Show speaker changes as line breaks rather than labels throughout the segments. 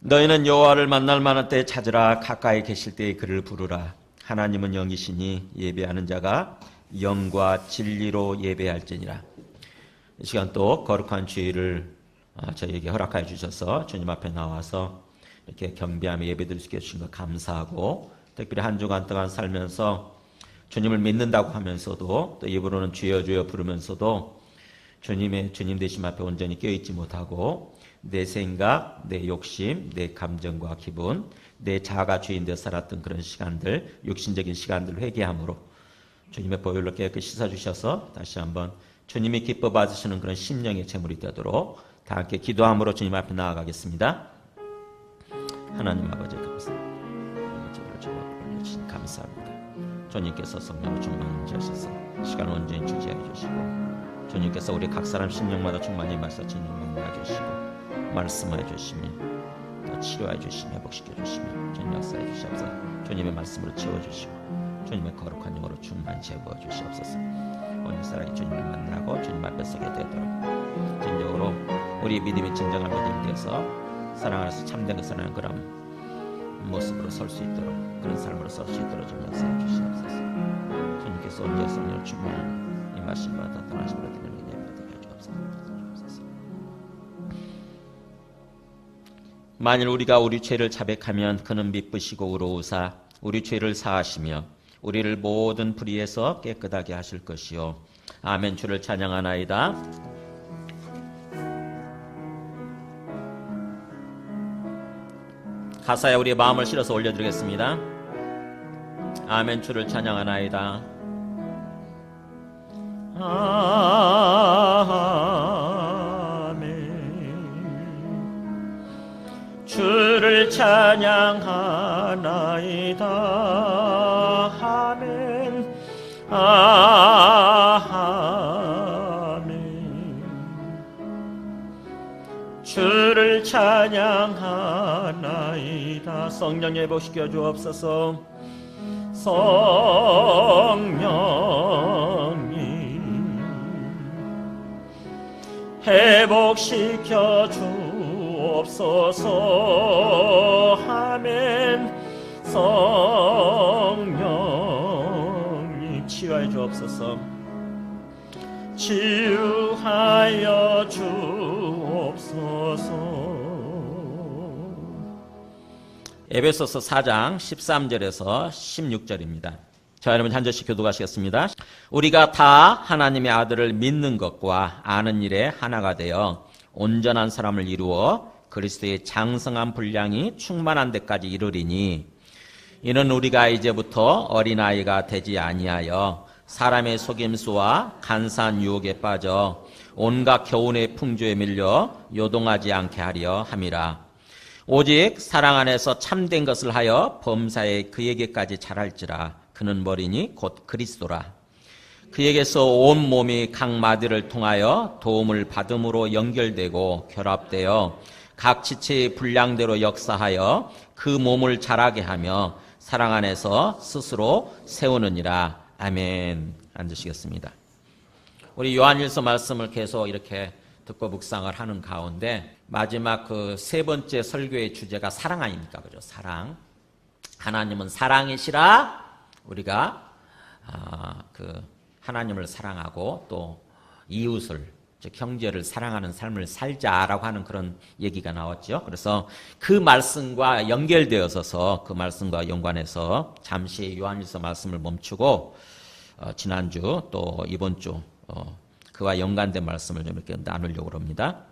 너희는 여호와를 만날 만한 때에 찾으라. 가까이 계실 때에 그를 부르라. 하나님은 영이시니 예배하는 자가 영과 진리로 예배할지니라. 이 시간 또 거룩한 주일을 저희에게 허락하여 주셔서 주님 앞에 나와서 이렇게 겸비하며 예배드릴 수 있게 해주신 것 감사하고, 특별히 한 주간 동안 살면서 주님을 믿는다고 하면서도 또 입으로는 주여 주여 부르면서도 주님 되심 앞에 온전히 깨어있지 못하고 내 생각, 내 욕심, 내 감정과 기분, 내 자아가 주인 되어 살았던 그런 시간들, 육신적인 시간들을 회개함으로 주님의 보혈로 깨끗이 씻어주셔서 다시 한번 주님이 기뻐 받으시는 그런 심령의 제물이 되도록 다 함께 기도함으로 주님 앞에 나아가겠습니다. 하나님 아버지 감사합니다. 주님 앞에 올려주신 감사합니다. 주님께서 성령을 충만하셔서 시간 온전히 주지하여 주시고, 주님께서 우리 각 사람 심령마다 충만히 말씀 주님 만나게 주시고 말씀하여 주시며 또 치료하여 주시며 회복시켜 주시며 주님 역사해 주시옵소서. 주님의 말씀으로 채워주시고 주님의 거룩한 영으로 충만히 채워 주시옵소서. 오늘 사랑이 주님을 만나고 주님 앞에 서게 되도록 진정으로 우리 믿음이 진정한 믿음이 되어서 사랑 안에서 참된 그 사랑하는 그런 모습으로 설 수 있도록, 그런 삶으로 설 수 있도록 좀 역사해 주시옵소서. 주님께서 언제 성령을 충만한 임하심과 나타나심으로 되는 은혜를 받게 해주옵소서. 만일 우리가 우리 죄를 자백하면 그는 미쁘시고 의로우사 우리 죄를 사하시며 우리를 모든 불의에서 깨끗하게 하실 것이요. 아멘. 주를 찬양하나이다. 가사에 우리의 마음을 실어서 올려드리겠습니다. 아멘. 주를 찬양하나이다. 아멘. 주를 찬양하나이다. 아멘. 아멘. 주를 찬양하나이다. 성령 회복시켜 주옵소서. 성령이 회복시켜 주옵소서. 아멘. 성령이 치유하여 주옵소서. 치유하여 주옵소서. 에베소서 4장 13절에서 16절입니다. 자, 여러분 한 절씩 교독하시겠습니다. 우리가 다 하나님의 아들을 믿는 것과 아는 일에 하나가 되어 온전한 사람을 이루어 그리스도의 장성한 분량이 충만한 데까지 이르리니, 이는 우리가 이제부터 어린아이가 되지 아니하여 사람의 속임수와 간사한 유혹에 빠져 온갖 교훈의 풍조에 밀려 요동하지 않게 하려 함이라. 오직 사랑 안에서 참된 것을 하여 범사에 그에게까지 자랄지라. 그는 머리니 곧 그리스도라. 그에게서 온 몸이 각 마디를 통하여 도움을 받음으로 연결되고 결합되어 각 지체의 분량대로 역사하여 그 몸을 자라게 하며 사랑 안에서 스스로 세우느니라. 아멘. 앉으시겠습니다. 우리 요한일서 말씀을 계속 이렇게 듣고 묵상을 하는 가운데 마지막 그 세 번째 설교의 주제가 사랑 아닙니까? 그죠? 사랑. 하나님은 사랑이시라. 우리가 그 하나님을 사랑하고 또 이웃을, 즉 형제를 사랑하는 삶을 살자라고 하는 그런 얘기가 나왔죠. 그래서 그 말씀과 연결되어서 그 말씀과 연관해서 잠시 요한일서 말씀을 멈추고 지난주 또 이번 주 그와 연관된 말씀을 좀 이렇게 나누려고 합니다.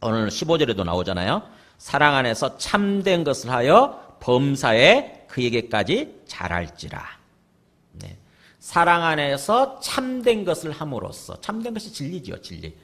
오늘 15절에도 나오잖아요. 사랑 안에서 참된 것을 하여 범사에 그에게까지 자랄지라. 네. 사랑 안에서 참된 것을 함으로써, 참된 것이 진리지요, 진리.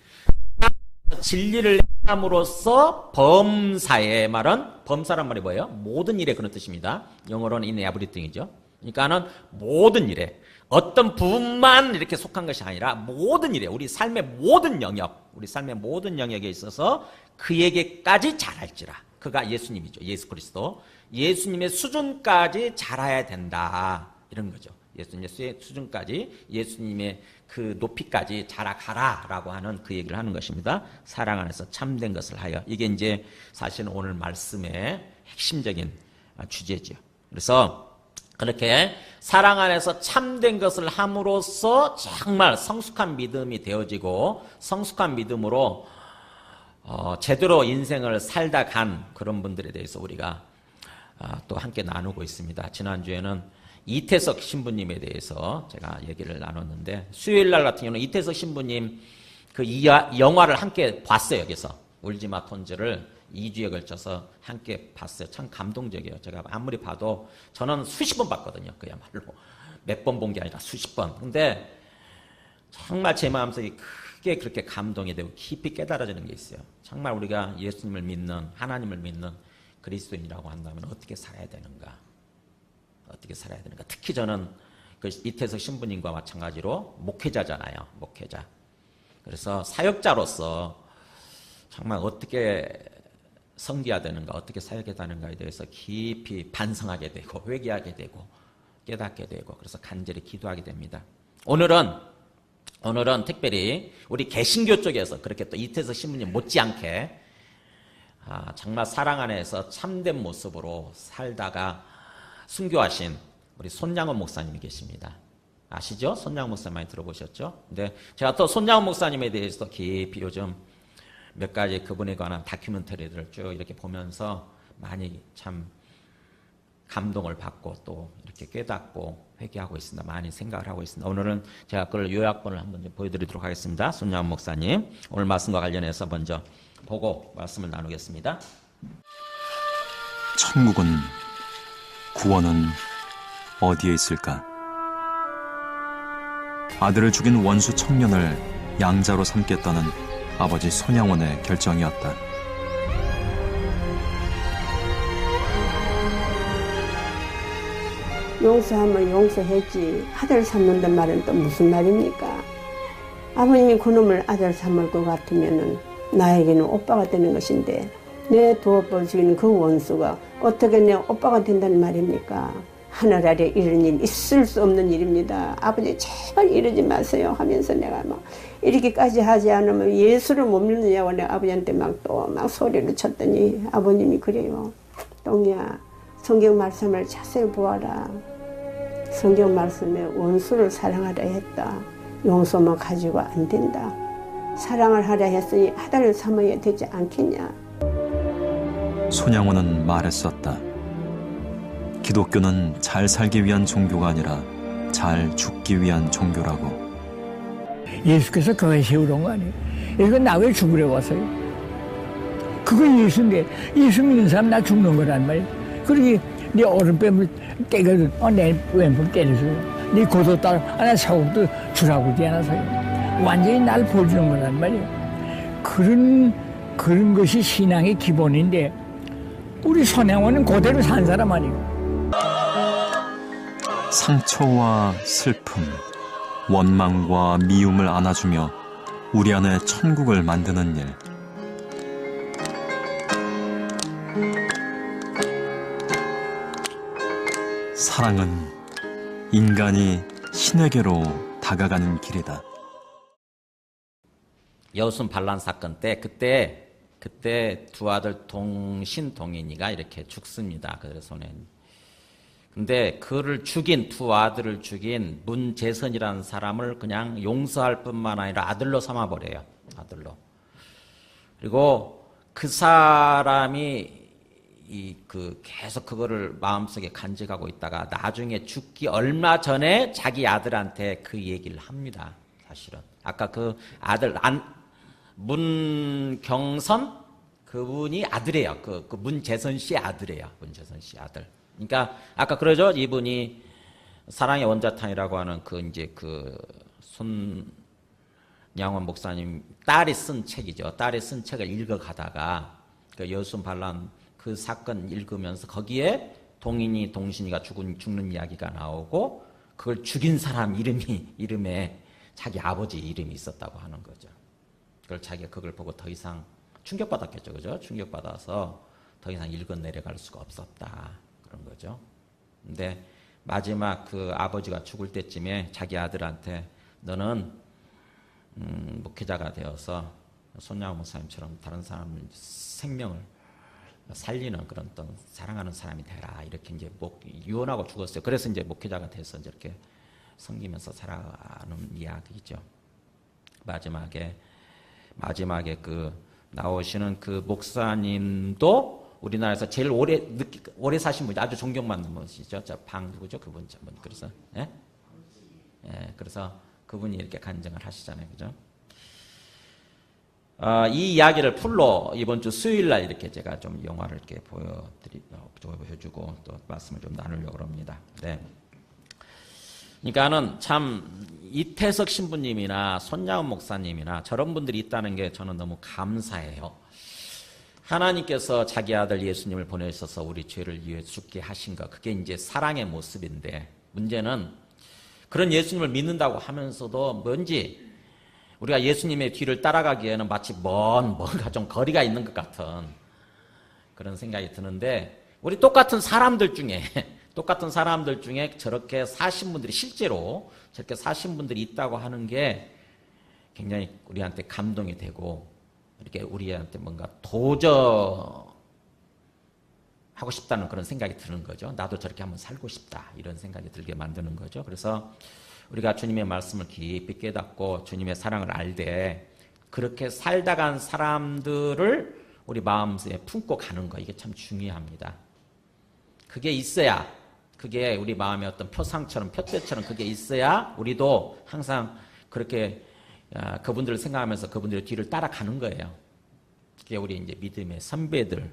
진리를 함으로써 범사의 말은, 범사란 말이 뭐예요? 모든 일에 그런 뜻입니다. 영어로는 in everything이죠. 그러니까는 모든 일에, 어떤 부분만 이렇게 속한 것이 아니라 모든 일에, 우리 삶의 모든 영역, 우리 삶의 모든 영역에 있어서 그에게까지 자랄지라. 그가 예수님이죠. 예수 그리스도. 예수님의 수준까지 자라야 된다. 이런 거죠. 예수님의 수준까지, 예수님의 그 높이까지 자라가라라고 하는 그 얘기를 하는 것입니다. 사랑 안에서 참된 것을 하여. 이게 이제 사실은 오늘 말씀의 핵심적인 주제죠. 그래서 그렇게 사랑 안에서 참된 것을 함으로써 정말 성숙한 믿음이 되어지고 성숙한 믿음으로 제대로 인생을 살다 간 그런 분들에 대해서 우리가 또 함께 나누고 있습니다. 지난주에는 이태석 신부님에 대해서 제가 얘기를 나눴는데, 수요일 날 같은 경우는 이태석 신부님 그 영화를 함께 봤어요. 여기서 울지마 톤즈를 2주에 걸쳐서 함께 봤어요. 참 감동적이에요. 제가 아무리 봐도 저는 수십 번 봤거든요. 그야말로 몇 번 본 게 아니라 수십 번. 근데 정말 제 마음속에 크게 그렇게 감동이 되고 깊이 깨달아지는 게 있어요. 정말 우리가 예수님을 믿는, 하나님을 믿는 그리스도인이라고 한다면 어떻게 살아야 되는가? 어떻게 살아야 되는가? 특히 저는 그 이태석 신부님과 마찬가지로 목회자잖아요. 목회자. 그래서 사역자로서 정말 어떻게 섬겨야 되는가, 어떻게 사역해야 되는가에 대해서 깊이 반성하게 되고 회개하게 되고 깨닫게 되고, 그래서 간절히 기도하게 됩니다. 오늘은 특별히 우리 개신교 쪽에서 그렇게 또 이태석 신부님 못지않게 정말 사랑 안에서 참된 모습으로 살다가 순교하신 우리 손양원 목사님이 계십니다. 아시죠? 손양원 목사님 많이 들어보셨죠? 근데 제가 또 손양원 목사님에 대해서 깊이 요즘 몇 가지 그분에 관한 다큐멘터리들을 쭉 이렇게 보면서 많이 참 감동을 받고 또 이렇게 깨닫고 회개하고 있습니다. 많이 생각을 하고 있습니다. 오늘은 제가 그걸 요약본을 한번 보여드리도록 하겠습니다. 손양원 목사님 오늘 말씀과 관련해서 먼저 보고 말씀을 나누겠습니다.
천국은, 구원은 어디에 있을까? 아들을 죽인 원수 청년을 양자로 삼겠다는 아버지 손양원의 결정이었다.
용서하면 용서했지 아들 삼는단 말은 또 무슨 말입니까? 아버님이 그놈을 아들 삼을 것 같으면 나에게는 오빠가 되는 것인데, 내 두 오빠를 죽인 그 원수가 어떻게 내 오빠가 된다는 말입니까? 하늘 아래 이런 일 있을 수 없는 일입니다. 아버지 제발 이러지 마세요 하면서 내가 막 이렇게까지 하지 않으면 예수를 못 믿느냐고 내가 아버지한테 막 소리를 쳤더니 아버님이 그래요. 똥이야, 성경 말씀을 자세히 보아라. 성경 말씀에 원수를 사랑하라 했다. 용서만 가지고 안 된다. 사랑을 하라 했으니 아들을 삼아야 되지 않겠냐.
손양원은 말했었다. 기독교는 잘 살기 위한 종교가 아니라 잘 죽기 위한 종교라고.
예수께서 교회 세우던 거 아니에요. 이거 나 왜 죽으려고 왔어요? 그거 예수인데, 예수 믿는 사람 나 죽는 거란 말이에요. 그러기 네 오른뺨을 때거든, 내 왼팔 때려서요. 네 고도딸 하나 사고도 주라고 하지 않아서요. 완전히 날 보여주는 거란 말이에요. 그런 것이 신앙의 기본인데, 우리 손양원은 그대로 산 사람 아니에요.
상처와 슬픔, 원망과 미움을 안아주며 우리 안에 천국을 만드는 일. 사랑은 인간이 신에게로 다가가는 길이다.
여순 반란 사건 때 그때 두 아들 동신동인이가 이렇게 죽습니다. 그들 손에. 근데 그를 죽인, 두 아들을 죽인 문재선이라는 사람을 그냥 용서할 뿐만 아니라 아들로 삼아버려요. 아들로. 그리고 그 사람이 계속 그거를 마음속에 간직하고 있다가 나중에 죽기 얼마 전에 자기 아들한테 그 얘기를 합니다. 사실은. 아까 그 아들, 문경선? 그분이 아들이에요. 그 문재선 씨 아들이에요. 문재선 씨 아들. 그러니까 아까 그러죠. 이분이 사랑의 원자탄이라고 하는 손양원 목사님 딸이 쓴 책이죠. 딸이 쓴 책을 읽어가다가 그 여순 반란 그 사건 읽으면서 거기에 동신이가 죽는 이야기가 나오고 그걸 죽인 사람 이름에 자기 아버지 이름이 있었다고 하는 거죠. 자기가 그걸 보고 더 이상 충격받았겠죠. 그죠? 충격받아서 더 이상 읽어 내려갈 수가 없었다. 그런 거죠. 근데 마지막 그 아버지가 죽을 때쯤에 자기 아들한테 너는 목회자가 되어서 손양호 목사님처럼 다른 사람의 생명을 살리는 그런 어떤 사랑하는 사람이 되라. 이렇게 이제 유언하고 죽었어요. 그래서 이제 목회자가 돼서 이렇게 섬기면서 살아가는 이야기죠. 마지막에 그 나오시는 그 목사님도 우리나라에서 제일 오래 사신 분이 아주 존경받는 분이시죠. 누구죠? 그분. 그래서, 예? 그래서 그분이 이렇게 간증을 하시잖아요. 그죠? 이 이야기를 풀로 이번 주 수요일 날 이렇게 제가 좀 영화를 이렇게 보여주고 또 말씀을 좀 나누려고 합니다. 네. 그러니까는 참 이태석 신부님이나 손양훈 목사님이나 저런 분들이 있다는 게 저는 너무 감사해요. 하나님께서 자기 아들 예수님을 보내셔서 우리 죄를 위해 죽게 하신 것, 그게 이제 사랑의 모습인데, 문제는 그런 예수님을 믿는다고 하면서도 뭔지 우리가 예수님의 뒤를 따라가기에는 마치 뭔가 좀 거리가 있는 것 같은 그런 생각이 드는데, 우리 똑같은 사람들 중에 저렇게 사신 분들이 실제로 저렇게 사신 분들이 있다고 하는 게 굉장히 우리한테 감동이 되고, 이렇게 우리한테 뭔가 도전하고 싶다는 그런 생각이 드는 거죠. 나도 저렇게 한번 살고 싶다, 이런 생각이 들게 만드는 거죠. 그래서 우리가 주님의 말씀을 깊이 깨닫고 주님의 사랑을 알되 그렇게 살다 간 사람들을 우리 마음속에 품고 가는 거, 이게 참 중요합니다. 그게 있어야, 그게 우리 마음의 어떤 표상처럼, 표대처럼 그게 있어야 우리도 항상 그렇게 그분들을 생각하면서 그분들의 뒤를 따라가는 거예요. 그게 우리 이제 믿음의 선배들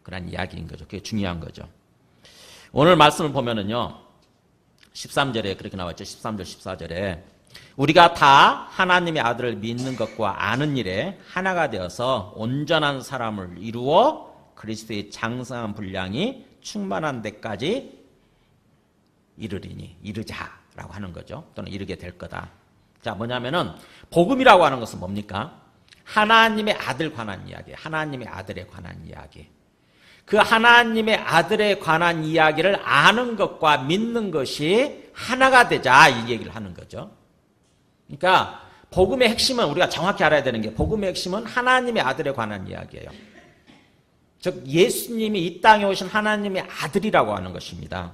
그런 이야기인 거죠. 그게 중요한 거죠. 오늘 말씀을 보면은요, 13절에 그렇게 나왔죠. 13절, 14절에 우리가 다 하나님의 아들을 믿는 것과 아는 일에 하나가 되어서 온전한 사람을 이루어 그리스도의 장성한 분량이 충만한 데까지 이르자라고 하는 거죠. 또는 이르게 될 거다. 자, 뭐냐면은 복음이라고 하는 것은 뭡니까? 하나님의 아들 관한 이야기예요. 하나님의 아들에 관한 이야기. 그 하나님의 아들에 관한 이야기를 아는 것과 믿는 것이 하나가 되자, 이 얘기를 하는 거죠. 그러니까 복음의 핵심은, 우리가 정확히 알아야 되는 게, 복음의 핵심은 하나님의 아들에 관한 이야기예요. 즉 예수님이 이 땅에 오신 하나님의 아들이라고 하는 것입니다.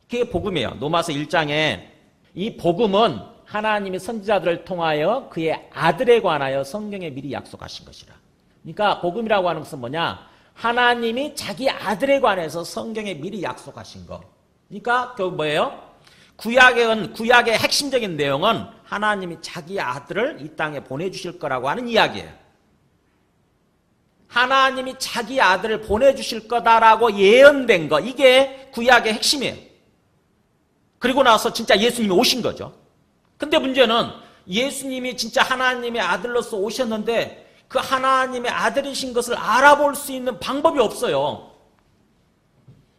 그게 복음이에요. 로마서 1장에 이 복음은 하나님이 선지자들을 통하여 그의 아들에 관하여 성경에 미리 약속하신 것이라. 그러니까 복음이라고 하는 것은 뭐냐? 하나님이 자기 아들에 관해서 성경에 미리 약속하신 거. 그러니까 그 뭐예요? 구약의 핵심적인 내용은 하나님이 자기 아들을 이 땅에 보내주실 거라고 하는 이야기예요. 하나님이 자기 아들을 보내주실 거다라고 예언된 거, 이게 구약의 핵심이에요. 그리고 나서 진짜 예수님이 오신 거죠. 근데 문제는 예수님이 진짜 하나님의 아들로서 오셨는데 그 하나님의 아들이신 것을 알아볼 수 있는 방법이 없어요.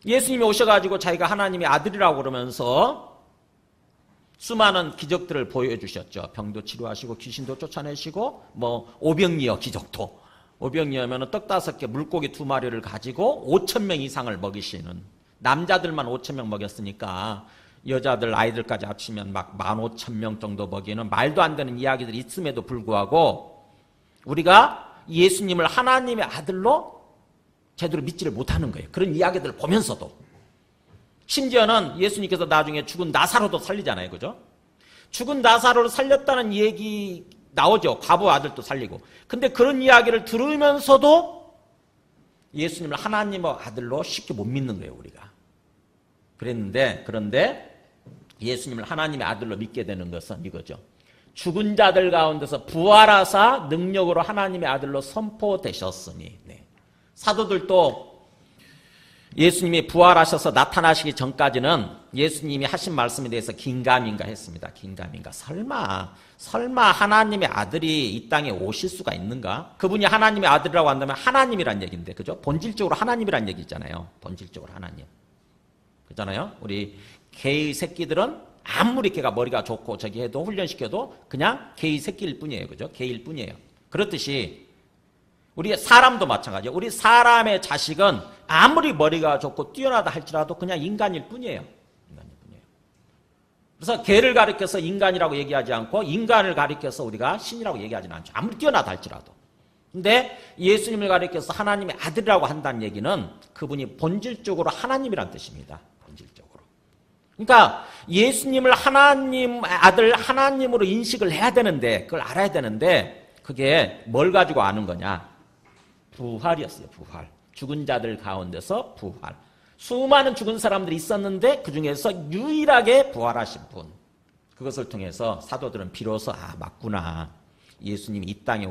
예수님이 오셔가지고 자기가 하나님의 아들이라고 그러면서 수많은 기적들을 보여주셨죠. 병도 치료하시고 귀신도 쫓아내시고 오병이어 기적도. 오병이어면 떡 5개 물고기 2마리를 가지고 5,000명 이상을 먹이시는, 남자들만 5,000명 먹였으니까 여자들 아이들까지 합치면 막 15,000명 정도 먹이는 말도 안 되는 이야기들이 있음에도 불구하고 우리가 예수님을 하나님의 아들로 제대로 믿지를 못하는 거예요. 그런 이야기들을 보면서도. 심지어는 예수님께서 나중에 죽은 나사로도 살리잖아요. 그죠? 죽은 나사로를 살렸다는 얘기 나오죠. 과부 아들도 살리고. 근데 그런 이야기를 들으면서도 예수님을 하나님의 아들로 쉽게 못 믿는 거예요, 우리가. 그런데 예수님을 하나님의 아들로 믿게 되는 것은 이거죠. 죽은 자들 가운데서 부활하사 능력으로 하나님의 아들로 선포되셨으니. 네. 사도들도 예수님이 부활하셔서 나타나시기 전까지는 예수님이 하신 말씀에 대해서 긴가민가 했습니다. 긴가민가. 설마 하나님의 아들이 이 땅에 오실 수가 있는가? 그분이 하나님의 아들이라고 한다면 하나님이란 얘기인데, 그죠? 본질적으로 하나님이란 얘기 있잖아요. 본질적으로 하나님. 그렇잖아요? 우리 개의 새끼들은 아무리 걔가 머리가 좋고 저기 해도 훈련시켜도 그냥 개의 새끼일 뿐이에요. 그죠? 개일 뿐이에요. 그렇듯이 우리 사람도 마찬가지예요. 우리 사람의 자식은 아무리 머리가 좋고 뛰어나다 할지라도 그냥 인간일 뿐이에요. 인간일 뿐이에요. 그래서 개를 가리켜서 인간이라고 얘기하지 않고 인간을 가리켜서 우리가 신이라고 얘기하지는 않죠. 아무리 뛰어나다 할지라도. 근데 예수님을 가리켜서 하나님의 아들이라고 한다는 얘기는 그분이 본질적으로 하나님이란 뜻입니다. 본질적으로. 그러니까 예수님을 하나님 아들 하나님으로 인식을 해야 되는데 그걸 알아야 되는데 그게 뭘 가지고 아는 거냐? 부활이었어요. 부활. 죽은 자들 가운데서 부활. 수많은 죽은 사람들이 있었는데 그중에서 유일하게 부활하신 분. 그것을 통해서 사도들은 비로소 맞구나. 예수님이 이 땅에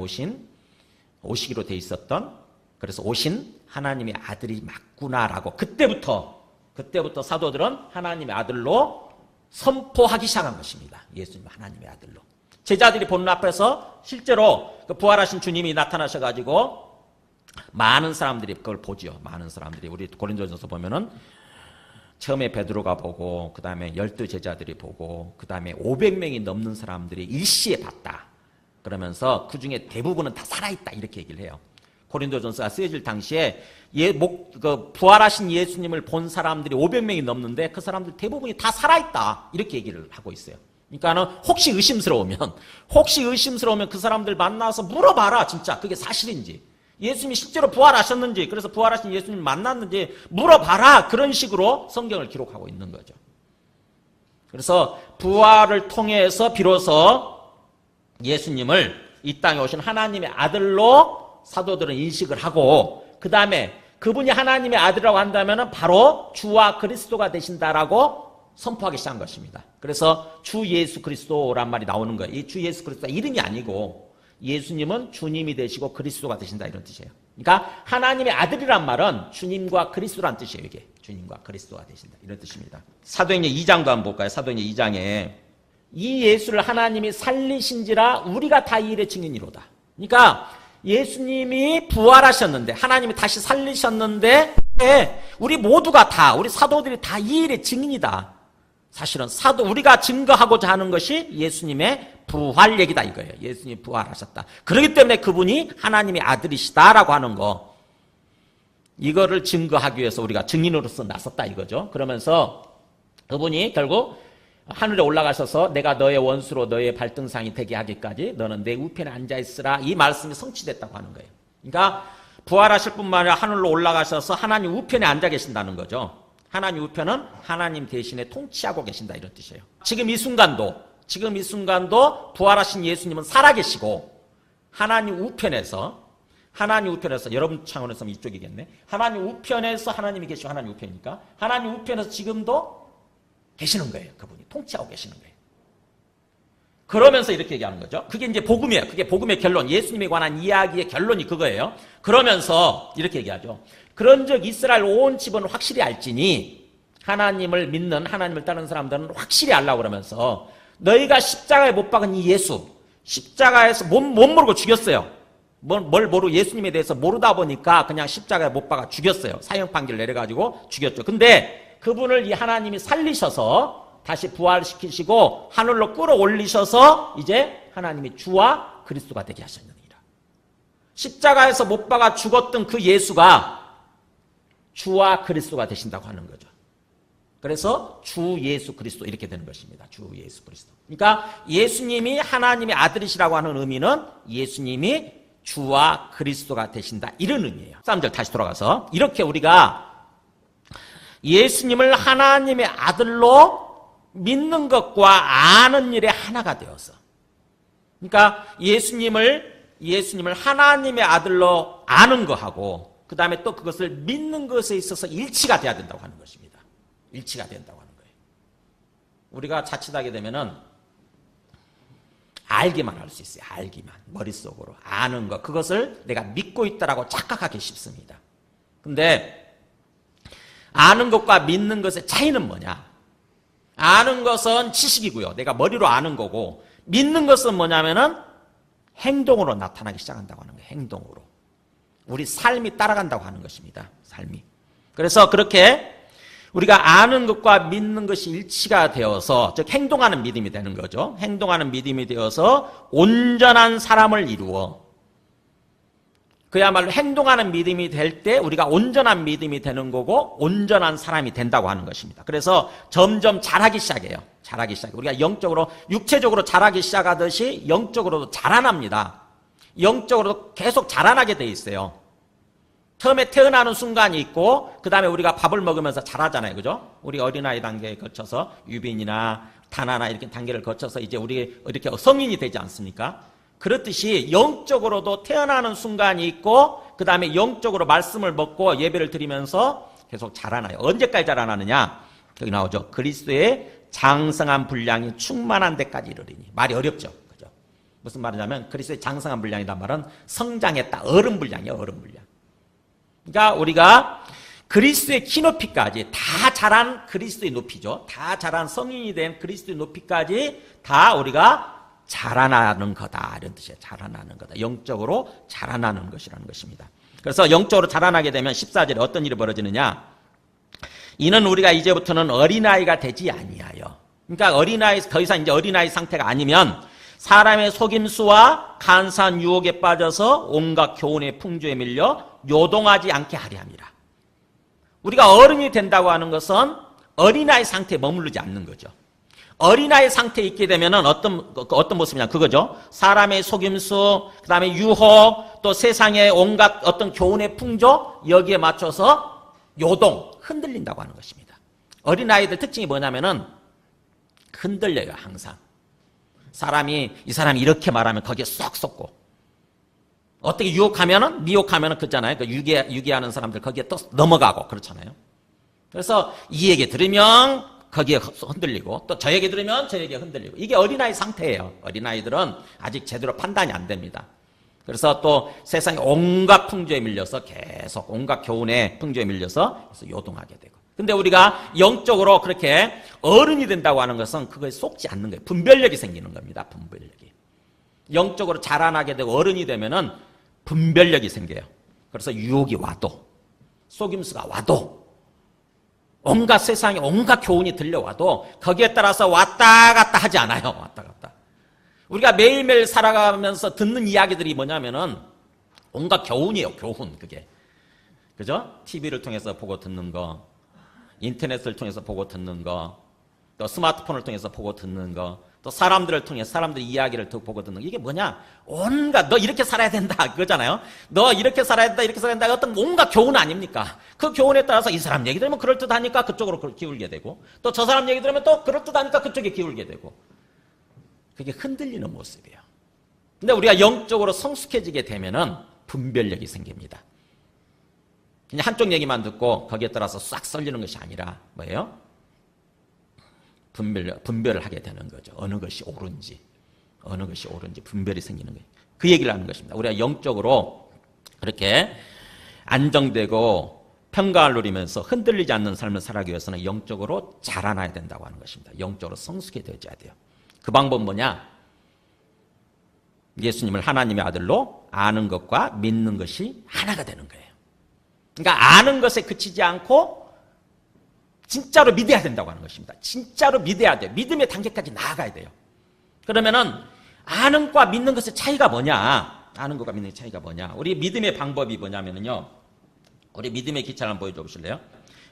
오시기로 돼 있었던 그래서 오신 하나님의 아들이 맞구나라고 그때부터 사도들은 하나님의 아들로 선포하기 시작한 것입니다. 예수님 하나님의 아들로. 제자들이 보는 앞에서 실제로 그 부활하신 주님이 나타나셔가지고 많은 사람들이 그걸 보죠. 많은 사람들이 우리 고린도전서 보면은 처음에 베드로가 보고 그 다음에 12 제자들이 보고 그 다음에 500명이 넘는 사람들이 일시에 봤다. 그러면서 그 중에 대부분은 다 살아있다 이렇게 얘기를 해요. 고린도전서가 쓰여질 당시에 부활하신 예수님을 본 사람들이 500명이 넘는데 그 사람들 대부분이 다 살아있다 이렇게 얘기를 하고 있어요. 그러니까는 혹시 의심스러우면 그 사람들 만나서 물어봐라 진짜 그게 사실인지 예수님이 실제로 부활하셨는지 그래서 부활하신 예수님 만났는지 물어봐라 그런 식으로 성경을 기록하고 있는 거죠. 그래서 부활을 통해서 비로소 예수님을 이 땅에 오신 하나님의 아들로 사도들은 인식을 하고 그 다음에 그분이 하나님의 아들이라고 한다면 바로 주와 그리스도가 되신다라고 선포하기 시작한 것입니다. 그래서 주 예수 그리스도란 말이 나오는 거예요. 이 주 예수 그리스도가 이름이 아니고 예수님은 주님이 되시고 그리스도가 되신다 이런 뜻이에요. 그러니까 하나님의 아들이란 말은 주님과 그리스도란 뜻이에요. 이게 주님과 그리스도가 되신다 이런 뜻입니다. 사도행전 2장도 한번 볼까요? 사도행전 2장에 이 예수를 하나님이 살리신지라 우리가 다 이 일의 증인이로다. 그러니까 예수님이 부활하셨는데 하나님이 다시 살리셨는데 우리 모두가 다 우리 사도들이 다 이 일의 증인이다. 사실은 우리가 증거하고자 하는 것이 예수님의 부활 얘기다 이거예요. 예수님이 부활하셨다. 그렇기 때문에 그분이 하나님의 아들이시다라고 하는 거 이거를 증거하기 위해서 우리가 증인으로서 나섰다 이거죠. 그러면서 그분이 결국 하늘에 올라가셔서 내가 너의 원수로 너의 발등상이 되게 하기까지 너는 내 우편에 앉아있으라 이 말씀이 성취됐다고 하는 거예요. 그러니까 부활하실 뿐만 아니라 하늘로 올라가셔서 하나님 우편에 앉아 계신다는 거죠. 하나님 우편은 하나님 대신에 통치하고 계신다 이런 뜻이에요. 지금 이 순간도 부활하신 예수님은 살아계시고 하나님 우편에서 여러분 차원에서 이쪽이겠네. 하나님 우편에서 하나님이 계시고 하나님 우편이니까 하나님 우편에서 지금도 계시는 거예요. 그분이 통치하고 계시는 거예요. 그러면서 이렇게 얘기하는 거죠. 그게 이제 복음이에요. 그게 복음의 결론. 예수님에 관한 이야기의 결론이 그거예요. 그러면서 이렇게 얘기하죠. 그런즉 이스라엘 온 집은 확실히 알지니 하나님을 믿는 하나님을 따르는 사람들은 확실히 알라고 그러면서 너희가 십자가에 못 박은 이 예수 십자가에서 못 모르고 죽였어요. 뭘 모르고 예수님에 대해서 모르다 보니까 그냥 십자가에 못 박아 죽였어요. 사형 판결 내려가지고 죽였죠. 근데 그분을 이 하나님이 살리셔서 다시 부활시키시고 하늘로 끌어올리셔서 이제 하나님이 주와 그리스도가 되게 하셨느니라. 십자가에서 못 박아 죽었던 그 예수가 주와 그리스도가 되신다고 하는 거죠. 그래서 주 예수 그리스도 이렇게 되는 것입니다. 주 예수 그리스도. 그러니까 예수님이 하나님의 아들이시라고 하는 의미는 예수님이 주와 그리스도가 되신다 이런 의미예요. 3절 다시 돌아가서 이렇게 우리가 예수님을 하나님의 아들로 믿는 것과 아는 일에 하나가 되어서 그러니까 예수님을 하나님의 아들로 아는 거하고 그 다음에 또 그것을 믿는 것에 있어서 일치가 돼야 된다고 하는 것입니다. 일치가 된다고 하는 거예요. 우리가 자칫하게 되면은 알기만 할 수 있어요. 알기만. 머릿속으로. 아는 것. 그것을 내가 믿고 있다라고 착각하기 쉽습니다. 근데 아는 것과 믿는 것의 차이는 뭐냐? 아는 것은 지식이고요. 내가 머리로 아는 거고 믿는 것은 뭐냐면은 행동으로 나타나기 시작한다고 하는 거예요. 행동으로. 우리 삶이 따라간다고 하는 것입니다. 삶이. 그래서 그렇게 우리가 아는 것과 믿는 것이 일치가 되어서 즉 행동하는 믿음이 되는 거죠. 행동하는 믿음이 되어서 온전한 사람을 이루어 그야말로 행동하는 믿음이 될 때 우리가 온전한 믿음이 되는 거고 온전한 사람이 된다고 하는 것입니다. 그래서 점점 자라기 시작해요. 자라기 시작해요. 우리가 영적으로, 육체적으로 자라기 시작하듯이 영적으로도 자라납니다. 영적으로도 계속 자라나게 돼 있어요. 처음에 태어나는 순간이 있고 그 다음에 우리가 밥을 먹으면서 자라잖아요. 그죠? 우리 어린아이 단계에 거쳐서 유빈이나 다나나 이렇게 단계를 거쳐서 이제 우리 이렇게 성인이 되지 않습니까? 그렇듯이 영적으로도 태어나는 순간이 있고 그 다음에 영적으로 말씀을 먹고 예배를 드리면서 계속 자라나요. 언제까지 자라나느냐? 여기 나오죠. 그리스도의 장성한 분량이 충만한 데까지 이르리니. 말이 어렵죠. 그죠? 무슨 말이냐면 그리스도의 장성한 분량이란 말은 성장했다. 어른 분량이에요. 어른 분량. 그러니까 우리가 그리스도의 키높이까지 다 자란 그리스도의 높이죠. 다 자란 성인이 된 그리스도의 높이까지 다 우리가 자라나는 거다. 이런 뜻이에요. 자라나는 거다. 영적으로 자라나는 것이라는 것입니다. 그래서 영적으로 자라나게 되면 14절에 어떤 일이 벌어지느냐? 이는 우리가 이제부터는 어린아이가 되지 아니하여. 그러니까 어린아이, 더 이상 이제 어린아이 상태가 아니면 사람의 속임수와 간사한 유혹에 빠져서 온갖 교훈의 풍조에 밀려 요동하지 않게 하려 함이라. 우리가 어른이 된다고 하는 것은 어린아이 상태에 머무르지 않는 거죠. 어린아이 상태에 있게 되면은 어떤 모습이냐, 그거죠. 사람의 속임수, 그 다음에 유혹, 또 세상의 온갖 어떤 교훈의 풍조, 여기에 맞춰서 요동, 흔들린다고 하는 것입니다. 어린아이들 특징이 뭐냐면은 흔들려요, 항상. 이 사람이 이렇게 말하면 거기에 쏙 쏙고, 어떻게 유혹하면은, 미혹하면은 그잖아요. 그 유괴하는 사람들 거기에 또 넘어가고, 그렇잖아요. 그래서 이 얘기 들으면 거기에 흔들리고 또 저 얘기 들으면 저 얘기에 흔들리고, 이게 어린아이 상태예요. 어린아이들은 아직 제대로 판단이 안 됩니다. 그래서 또 세상의 온갖 풍조에 밀려서 계속 온갖 교훈의 풍조에 밀려서 그래서 요동하게 되고. 근데 우리가 영적으로 그렇게 어른이 된다고 하는 것은 그거에 속지 않는 거예요. 분별력이 생기는 겁니다. 분별력이. 영적으로 자라나게 되고 어른이 되면은 분별력이 생겨요. 그래서 유혹이 와도, 속임수가 와도, 온갖 세상에 온갖 교훈이 들려와도 거기에 따라서 왔다 갔다 하지 않아요. 왔다 갔다. 우리가 매일매일 살아가면서 듣는 이야기들이 뭐냐면은 온갖 교훈이에요. 교훈. 그게. 그죠? TV를 통해서 보고 듣는 거, 인터넷을 통해서 보고 듣는 거, 또 스마트폰을 통해서 보고 듣는 거, 또 사람들을 통해서 사람들 이야기를 보고 듣는 거. 이게 뭐냐? 온갖, 너 이렇게 살아야 된다. 그거잖아요. 너 이렇게 살아야 된다. 이렇게 살아야 된다. 어떤 온갖 교훈 아닙니까? 그 교훈에 따라서 이 사람 얘기 들으면 그럴듯하니까 그쪽으로 기울게 되고, 또 저 사람 얘기 들으면 또 그럴듯하니까 그쪽에 기울게 되고. 그게 흔들리는 모습이에요. 근데 우리가 영적으로 성숙해지게 되면은 분별력이 생깁니다. 그냥 한쪽 얘기만 듣고 거기에 따라서 싹 썰리는 것이 아니라 뭐예요? 분별을 하게 되는 거죠. 어느 것이 옳은지 분별이 생기는 거예요. 그 얘기를 하는 것입니다. 우리가 영적으로 그렇게 안정되고 평강을 누리면서 흔들리지 않는 삶을 살아가기 위해서는 영적으로 자라나야 된다고 하는 것입니다. 영적으로 성숙해져야 돼요. 그 방법은 뭐냐? 예수님을 하나님의 아들로 아는 것과 믿는 것이 하나가 되는 거예요. 그러니까 아는 것에 그치지 않고 진짜로 믿어야 된다고 하는 것입니다. 진짜로 믿어야 돼요. 믿음의 단계까지 나아가야 돼요. 그러면은 아는 것과 믿는 것의 차이가 뭐냐? 아는 것과 믿는 것의 차이가 뭐냐? 우리 믿음의 방법이 뭐냐면요. 우리 믿음의 기차를 한번 보여줘 보실래요?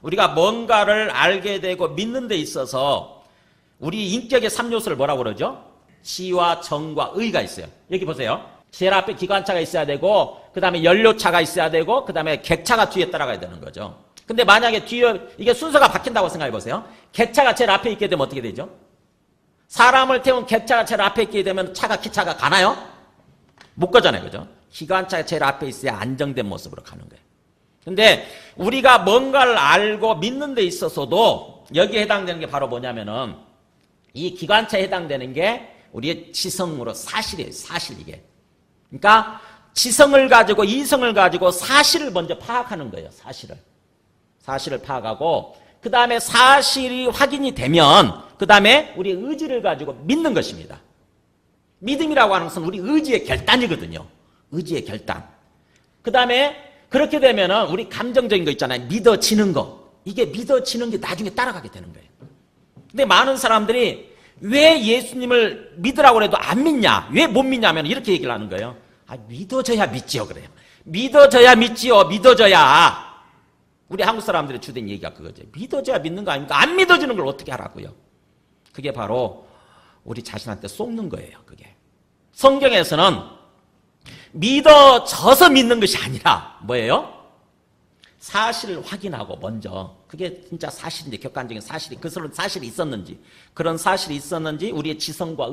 우리가 뭔가를 알게 되고 믿는 데 있어서 우리 인격의 3요소를 뭐라고 그러죠? 지와 정과 의가 있어요. 여기 보세요. 제일 앞에 기관차가 있어야 되고, 그 다음에 연료차가 있어야 되고, 그 다음에 객차가 뒤에 따라가야 되는 거죠. 근데 만약에 뒤에 이게 순서가 바뀐다고 생각해 보세요. 객차가 제일 앞에 있게 되면 어떻게 되죠? 사람을 태운 객차가 제일 앞에 있게 되면 기차가 가나요? 못 가잖아요. 그죠? 기관차가 제일 앞에 있어야 안정된 모습으로 가는 거예요. 근데 우리가 뭔가를 알고 믿는 데 있어서도 여기에 해당되는 게 바로 뭐냐면은 이 기관차에 해당되는 게 우리의 지성으로 사실이에요. 사실 이게. 그러니까 지성을 가지고 이성을 가지고 사실을 먼저 파악하는 거예요. 사실을 파악하고 그 다음에 사실이 확인이 되면 그 다음에 우리 의지를 가지고 믿는 것입니다. 믿음이라고 하는 것은 우리 의지의 결단이거든요. 의지의 결단. 그 다음에 그렇게 되면은 우리 감정적인 거 있잖아요. 믿어지는 거. 이게 믿어지는 게 나중에 따라가게 되는 거예요. 근데 많은 사람들이 왜 예수님을 믿으라고 해도 안 믿냐? 왜 못 믿냐면 이렇게 얘기를 하는 거예요. 믿어져야 믿지요. 그래요. 믿어져야 믿지요. 믿어져야. 우리 한국 사람들의 주된 얘기가 그거죠. 믿어져야 믿는 거 아닙니까? 안 믿어지는 걸 어떻게 하라고요? 그게 바로 우리 자신한테 속는 거예요. 그게. 성경에서는 믿어져서 믿는 것이 아니라 뭐예요? 사실을 확인하고 먼저 그게 진짜 사실인지 객관적인 사실이 그런 사실이 있었는지 그런 사실이 있었는지 우리의 지성과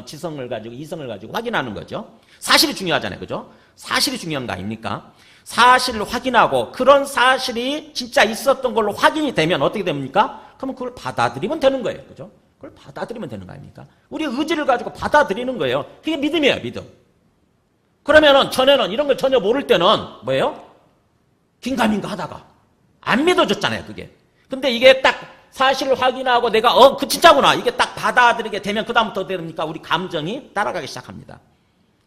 지성을 가지고 이성을 가지고 확인하는 거죠. 사실이 중요하잖아요. 그죠? 사실이 중요한 거 아닙니까? 사실을 확인하고 그런 사실이 진짜 있었던 걸로 확인이 되면 어떻게 됩니까? 그러면 그걸 받아들이면 되는 거예요. 그죠? 그걸 받아들이면 되는 거 아닙니까? 우리의 의지를 가지고 받아들이는 거예요. 그게 믿음이에요. 믿음. 그러면은 전에는 이런 걸 전혀 모를 때는 뭐예요? 긴가민가 하다가 안 믿어졌잖아요. 그게. 근데 이게 딱 사실을 확인하고 내가 그 진짜구나 이게 딱 받아들이게 되면 그 다음부터 어떻게 됩니까? 우리 감정이 따라가기 시작합니다.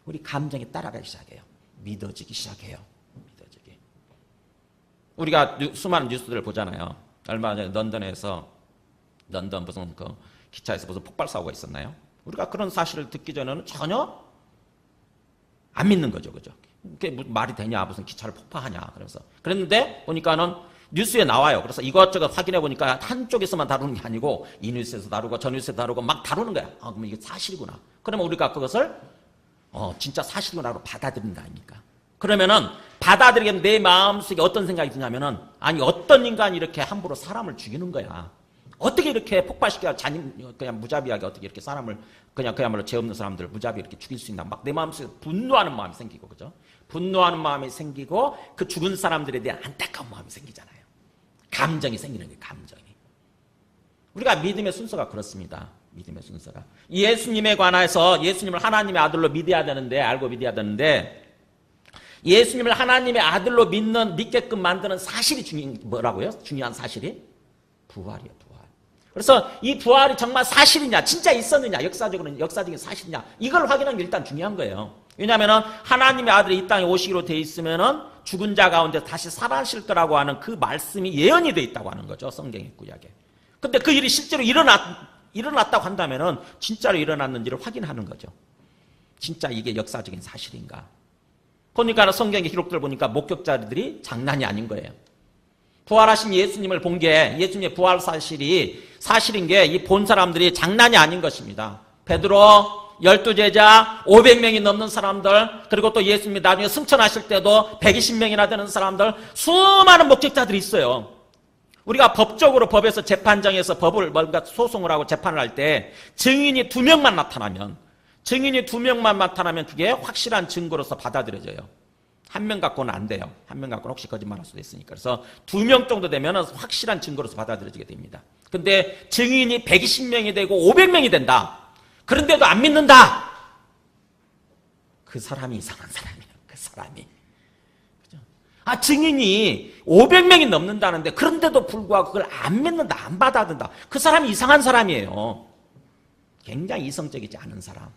우리 감정이 따라가기 시작해요. 믿어지기 시작해요. 믿어지기. 우리가 수많은 뉴스들을 보잖아요. 얼마 전에 런던 무슨 그 기차에서 무슨 폭발 사고가 있었나요? 우리가 그런 사실을 듣기 전에는 전혀 안 믿는 거죠. 그죠? 그게 말이 되냐? 무슨 기차를 폭파하냐? 그래서 그랬는데 보니까는 뉴스에 나와요. 그래서 이것저것 확인해 보니까 한쪽에서만 다루는 게 아니고 이 뉴스에서 다루고 저 뉴스에서 다루고 막 다루는 거야. 그러면 이게 사실이구나. 그러면 우리가 그것을 진짜 사실이구나로 받아들인다 아닙니까? 그러면은 받아들이게 내 마음속에 어떤 생각이 드냐면은 아니 어떤 인간이 이렇게 함부로 사람을 죽이는 거야. 어떻게 이렇게 폭발시켜 그냥 무자비하게 어떻게 이렇게 사람을 그야말로 죄 없는 사람들을 무자비하게 이렇게 죽일 수 있나? 막 내 마음속에 분노하는 마음이 생기고 그죠? 분노하는 마음이 생기고 그 죽은 사람들에 대한 안타까운 마음이 생기잖아요. 감정이 생기는 거예요. 감정이. 우리가 믿음의 순서가 그렇습니다. 믿음의 순서가. 예수님에 관해서 예수님을 하나님의 아들로 믿어야 되는데 알고 믿어야 되는데 예수님을 하나님의 아들로 믿게끔 만드는 사실이 뭐라고요? 중요한 사실이? 부활이에요. 부활. 그래서 이 부활이 정말 사실이냐 진짜 있었느냐 역사적인 사실이냐 이걸 확인하는 게 일단 중요한 거예요. 왜냐하면 하나님의 아들이 이 땅에 오시기로 돼 있으면 죽은 자 가운데 다시 살아나실 거라고 하는 그 말씀이 예언이 돼 있다고 하는 거죠. 성경의 구약에. 근데 그 일이 실제로 일어났다고 한다면 진짜로 일어났는지를 확인하는 거죠. 진짜 이게 역사적인 사실인가. 보니까 성경의 기록들 보니까 목격자들이 장난이 아닌 거예요. 부활하신 예수님을 본 게 예수님의 부활 사실인 게 이 본 사람들이 장난이 아닌 것입니다. 베드로 12제자 500명이 넘는 사람들 그리고 또 예수님이 나중에 승천하실 때도 120명이나 되는 사람들 수많은 목격자들이 있어요. 우리가 법에서 재판장에서 뭔가 소송을 하고 재판을 할 때 증인이 2명만 나타나면 그게 확실한 증거로서 받아들여져요. 1명 갖고는 안 돼요. 1명 갖고는 혹시 거짓말할 수도 있으니까. 그래서 2명 정도 되면 확실한 증거로서 받아들여지게 됩니다. 근데 증인이 120명이 되고 500명이 된다. 그런데도 안 믿는다. 그 사람이 이상한 사람이에요. 그 사람이. 그죠? 증인이 500명이 넘는다는데 그런데도 불구하고 그걸 안 믿는다. 안 받아든다. 그 사람이 이상한 사람이에요. 굉장히 이성적이지 않은 사람.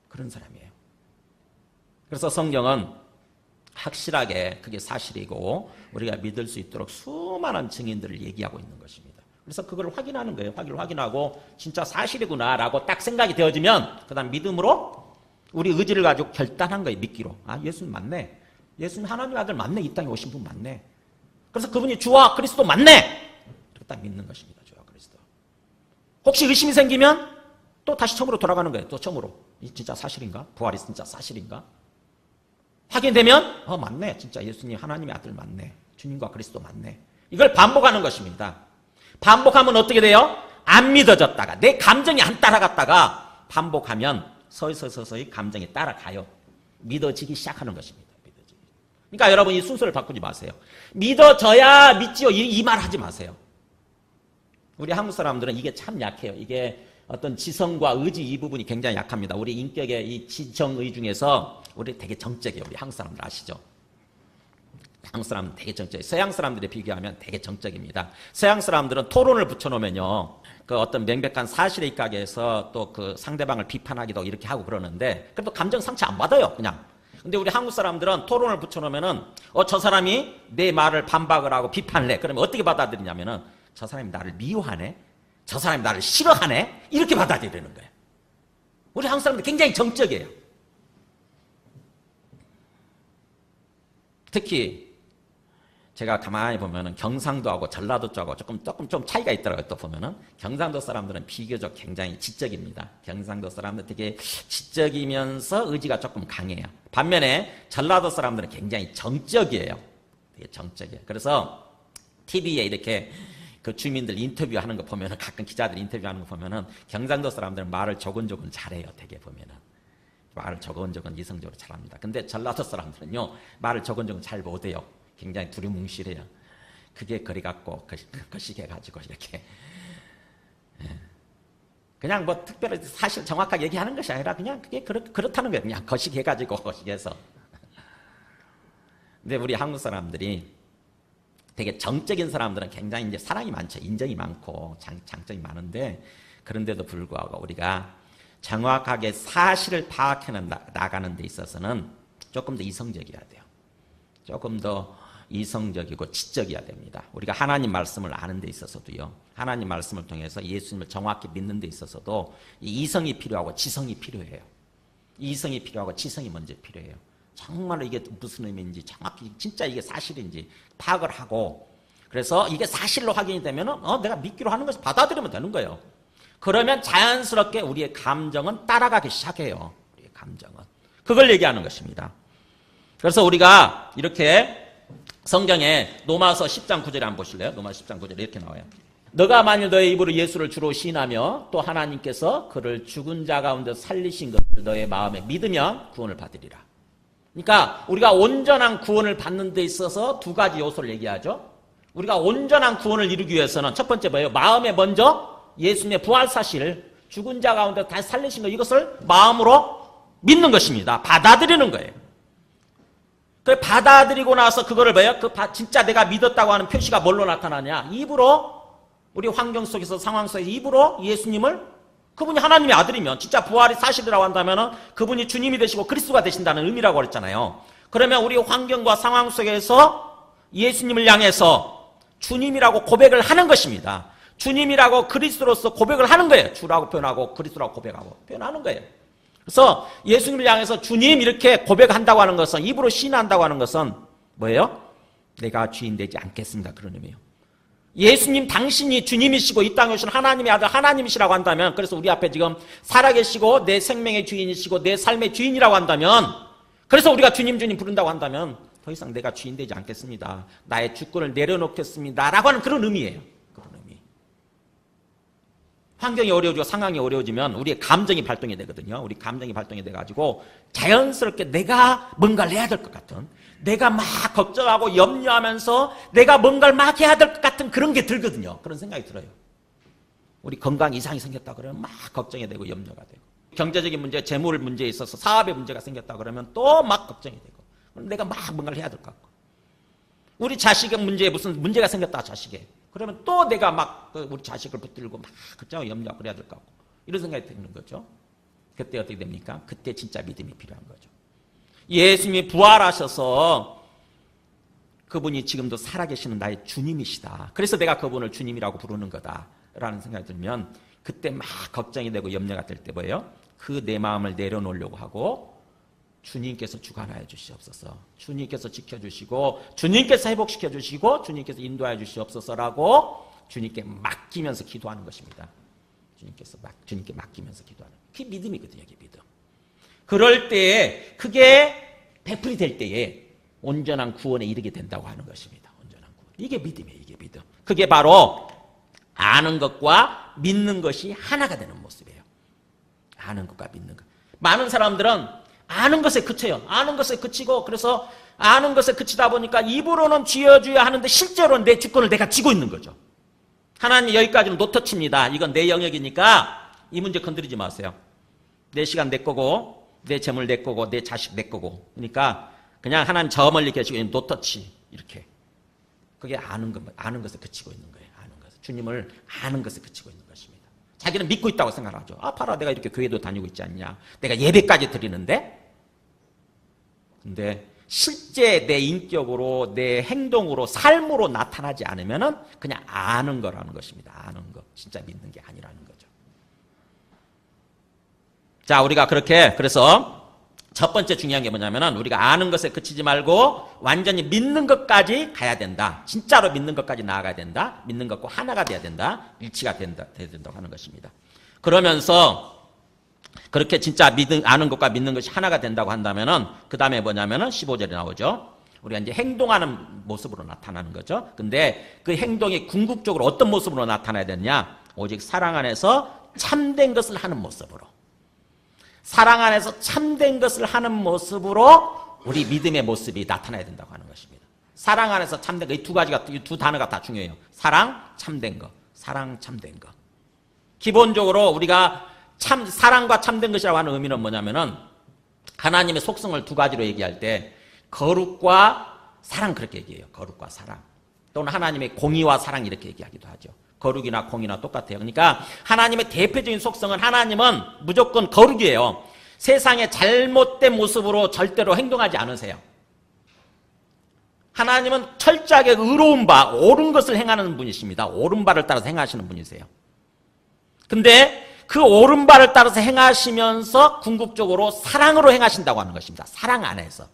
그런 사람이에요. 그래서 성경은 확실하게 그게 사실이고 우리가 믿을 수 있도록 수많은 증인들을 얘기하고 있는 것입니다. 그래서 그걸 확인하는 거예요. 확인하고 진짜 사실이구나라고 딱 생각이 되어지면 그 다음 믿음으로 우리 의지를 가지고 결단한 거예요. 믿기로. 예수님 맞네. 예수님 하나님의 아들 맞네. 이 땅에 오신 분 맞네. 그래서 그분이 주와 그리스도 맞네. 이렇게 딱 믿는 것입니다. 주와 그리스도. 혹시 의심이 생기면 또 다시 처음으로 돌아가는 거예요. 또 처음으로. 이 진짜 사실인가? 부활이 진짜 사실인가? 확인되면 맞네. 진짜 예수님 하나님의 아들 맞네. 주님과 그리스도 맞네. 이걸 반복하는 것입니다. 반복하면 어떻게 돼요? 안 믿어졌다가 내 감정이 안 따라갔다가 반복하면 서서히 감정이 따라가요. 믿어지기 시작하는 것입니다. 그러니까 여러분 이 순서를 바꾸지 마세요. 믿어져야 믿지요. 이 말 하지 마세요. 우리 한국 사람들은 이게 참 약해요. 이게 어떤 지성과 의지 이 부분이 굉장히 약합니다. 우리 인격의 이 지정의 중에서 우리 되게 정적이에요. 우리 한국 사람들 아시죠? 한국 사람은 되게 정적이에요. 서양 사람들에 비교하면 되게 정적입니다. 서양 사람들은 토론을 붙여놓으면요. 그 어떤 명백한 사실에 입각해 해서 또 그 상대방을 비판하기도 이렇게 하고 그러는데 그래도 감정 상처 안 받아요. 그냥. 근데 우리 한국 사람들은 토론을 붙여놓으면은 저 사람이 내 말을 반박을 하고 비판을 해. 그러면 어떻게 받아들이냐면은 저 사람이 나를 미워하네. 저 사람이 나를 싫어하네. 이렇게 받아들이는 거예요. 우리 한국 사람들 굉장히 정적이에요. 특히 제가 가만히 보면은 경상도하고 전라도 쪽하고 조금 좀 차이가 있더라고요. 또 보면은 경상도 사람들은 비교적 굉장히 지적입니다. 경상도 사람들 되게 지적이면서 의지가 조금 강해요. 반면에 전라도 사람들은 굉장히 정적이에요. 되게 정적이에요. 그래서 TV에 이렇게 그 주민들 인터뷰하는 거 보면은, 가끔 기자들 인터뷰하는 거 보면은 경상도 사람들은 말을 조곤조곤 잘해요. 되게 보면은 말을 조곤조곤 이성적으로 잘합니다. 근데 전라도 사람들은요, 말을 조곤조곤 잘 못해요. 굉장히 두리뭉실해요. 그게 그래갖고 거시기해가지고 이렇게 그냥 뭐 특별히 사실 정확하게 얘기하는 것이 아니라 그냥 그게 그렇다는 거예요. 그냥 거시기해가지고 거시기해서. 근데 우리 한국 사람들이 되게 정적인 사람들은 굉장히 이제 사랑이 많죠. 인정이 많고 장점이 많은데, 그런데도 불구하고 우리가 정확하게 사실을 파악해 나가는 데 있어서는 조금 더 이성적이어야 돼요. 조금 더 이성적이고 지적이어야 됩니다. 우리가 하나님 말씀을 아는 데 있어서도요, 하나님 말씀을 통해서 예수님을 정확히 믿는 데 있어서도 이성이 필요하고 지성이 필요해요. 이성이 필요하고 지성이 먼저 필요해요. 정말로 이게 무슨 의미인지 정확히 진짜 이게 사실인지 파악을 하고, 그래서 이게 사실로 확인이 되면은 내가 믿기로 하는 것을 받아들이면 되는 거예요. 그러면 자연스럽게 우리의 감정은 따라가기 시작해요. 우리의 감정은. 그걸 얘기하는 것입니다. 그래서 우리가 이렇게 성경에 로마서 10장 9절에 한번 보실래요? 로마서 10장 9절에 이렇게 나와요. 너가 만일 너의 입으로 예수를 주로 시인하며 또 하나님께서 그를 죽은 자 가운데 살리신 것을 너의 마음에 믿으면 구원을 받으리라. 그러니까 우리가 온전한 구원을 받는 데 있어서 두 가지 요소를 얘기하죠. 우리가 온전한 구원을 이루기 위해서는 첫 번째 뭐예요? 마음에 먼저 예수님의 부활 사실, 죽은 자 가운데 다시 살리신 것, 이것을 마음으로 믿는 것입니다. 받아들이는 거예요. 그 받아들이고 나서 그거를 뭐예요? 진짜 내가 믿었다고 하는 표시가 뭘로 나타나냐? 입으로, 우리 환경 속에서, 상황 속에서 입으로 예수님을, 그분이 하나님의 아들이면, 진짜 부활이 사실이라고 한다면은 그분이 주님이 되시고 그리스도가 되신다는 의미라고 그랬잖아요. 그러면 우리 환경과 상황 속에서 예수님을 향해서 주님이라고 고백을 하는 것입니다. 주님이라고 그리스도로서 고백을 하는 거예요. 주라고 표현하고 그리스도라고 고백하고 표현하는 거예요. 그래서 예수님을 향해서 주님 이렇게 고백한다고 하는 것은, 입으로 시인한다고 하는 것은 뭐예요? 내가 주인 되지 않겠습니다. 그런 의미예요. 예수님 당신이 주님이시고 이 땅에 오신 하나님의 아들 하나님이시라고 한다면, 그래서 우리 앞에 지금 살아계시고 내 생명의 주인이시고 내 삶의 주인이라고 한다면, 그래서 우리가 주님 부른다고 한다면 더 이상 내가 주인 되지 않겠습니다. 나의 주권을 내려놓겠습니다. 라고 하는 그런 의미예요. 그런 의미. 환경이 어려워지고 상황이 어려워지면 우리의 감정이 발동이 되거든요. 우리 감정이 발동이 돼가지고 자연스럽게 내가 뭔가를 해야 될 것 같은, 내가 막 걱정하고 염려하면서 내가 뭔가를 막 해야 될 것 같은 그런 게 들거든요. 그런 생각이 들어요. 우리 건강 이상이 생겼다 그러면 막 걱정이 되고 염려가 되고, 경제적인 문제, 재물 문제에 있어서 사업의 문제가 생겼다 그러면 또 막 걱정이 되고, 내가 막 뭔가를 해야 될 것 같고, 우리 자식의 문제에 무슨 문제가 생겼다, 자식에. 그러면 또 내가 막 우리 자식을 붙들고 막 걱정하고 염려하고 그래야 될 것 같고, 이런 생각이 드는 거죠. 그때 어떻게 됩니까? 그때 진짜 믿음이 필요한 거죠. 예수님이 부활하셔서 그분이 지금도 살아계시는 나의 주님이시다. 그래서 내가 그분을 주님이라고 부르는 거다라는 생각이 들면, 그때 막 걱정이 되고 염려가 될 때 뭐예요? 그 내 마음을 내려놓으려고 하고, 주님께서 주관하여 주시옵소서, 주님께서 지켜주시고 주님께서 회복시켜 주시고 주님께서 인도하여 주시옵소서라고 주님께 맡기면서 기도하는 것입니다. 주님께 맡기면서 기도하는, 그게 믿음이거든요. 이게 믿음. 그럴 때에, 그게 베풀이 될 때에 온전한 구원에 이르게 된다고 하는 것입니다. 온전한 구원. 이게 믿음이에요. 이게 믿음. 그게 바로 아는 것과 믿는 것이 하나가 되는 모습이에요. 아는 것과 믿는 것. 많은 사람들은 아는 것에 그쳐요. 아는 것에 그치고, 그래서 아는 것에 그치다 보니까 입으로는 쥐어줘야 하는데 실제로는 내 주권을 내가 쥐고 있는 거죠. 하나님 여기까지는 노터치입니다. 이건 내 영역이니까 이 문제 건드리지 마세요. 내 시간 내 거고, 내 재물 내 거고, 내 자식 내 거고. 그러니까 그냥 하나님 저 멀리 계시고 노터치, 이렇게. 그게 아는 것에 그치고 있는 거예요. 아는 것. 주님을 아는 것에 그치고 있는 것입니다. 자기는 믿고 있다고 생각하죠. 봐라, 내가 이렇게 교회도 다니고 있지 않냐. 내가 예배까지 드리는데. 근데 실제 내 인격으로, 내 행동으로, 삶으로 나타나지 않으면은 그냥 아는 거라는 것입니다. 아는 거. 진짜 믿는 게 아니라는 거죠. 자, 우리가 그렇게, 그래서 첫 번째 중요한 게 뭐냐면은 우리가 아는 것에 그치지 말고 완전히 믿는 것까지 가야 된다. 진짜로 믿는 것까지 나아가야 된다. 믿는 것과 하나가 돼야 된다. 일치가 돼야 된다고 하는 것입니다. 그러면서 그렇게 진짜 아는 것과 믿는 것이 하나가 된다고 한다면은 그 다음에 뭐냐면은 15절에 나오죠. 우리가 이제 행동하는 모습으로 나타나는 거죠. 근데 그 행동이 궁극적으로 어떤 모습으로 나타나야 되느냐? 오직 사랑 안에서 참된 것을 하는 모습으로. 사랑 안에서 참된 것을 하는 모습으로 우리 믿음의 모습이 나타나야 된다고 하는 것입니다. 사랑 안에서 참된 거, 이 두 가지가, 이 두 단어가 다 중요해요. 사랑, 참된 거. 사랑, 참된 거. 기본적으로 우리가 사랑과 참된 것이라고 하는 의미는 뭐냐면은 하나님의 속성을 두 가지로 얘기할 때 거룩과 사랑 그렇게 얘기해요. 거룩과 사랑. 또는 하나님의 공의와 사랑 이렇게 얘기하기도 하죠. 거룩이나 공의나 똑같아요. 그러니까 하나님의 대표적인 속성은 하나님은 무조건 거룩이에요. 세상의 잘못된 모습으로 절대로 행동하지 않으세요. 하나님은 철저하게 의로운 바, 옳은 것을 행하는 분이십니다. 옳은 바를 따라서 행하시는 분이세요. 근데 그 옳은 바를 따라서 행하시면서 궁극적으로 사랑으로 행하신다고 하는 것입니다. 사랑 안에서.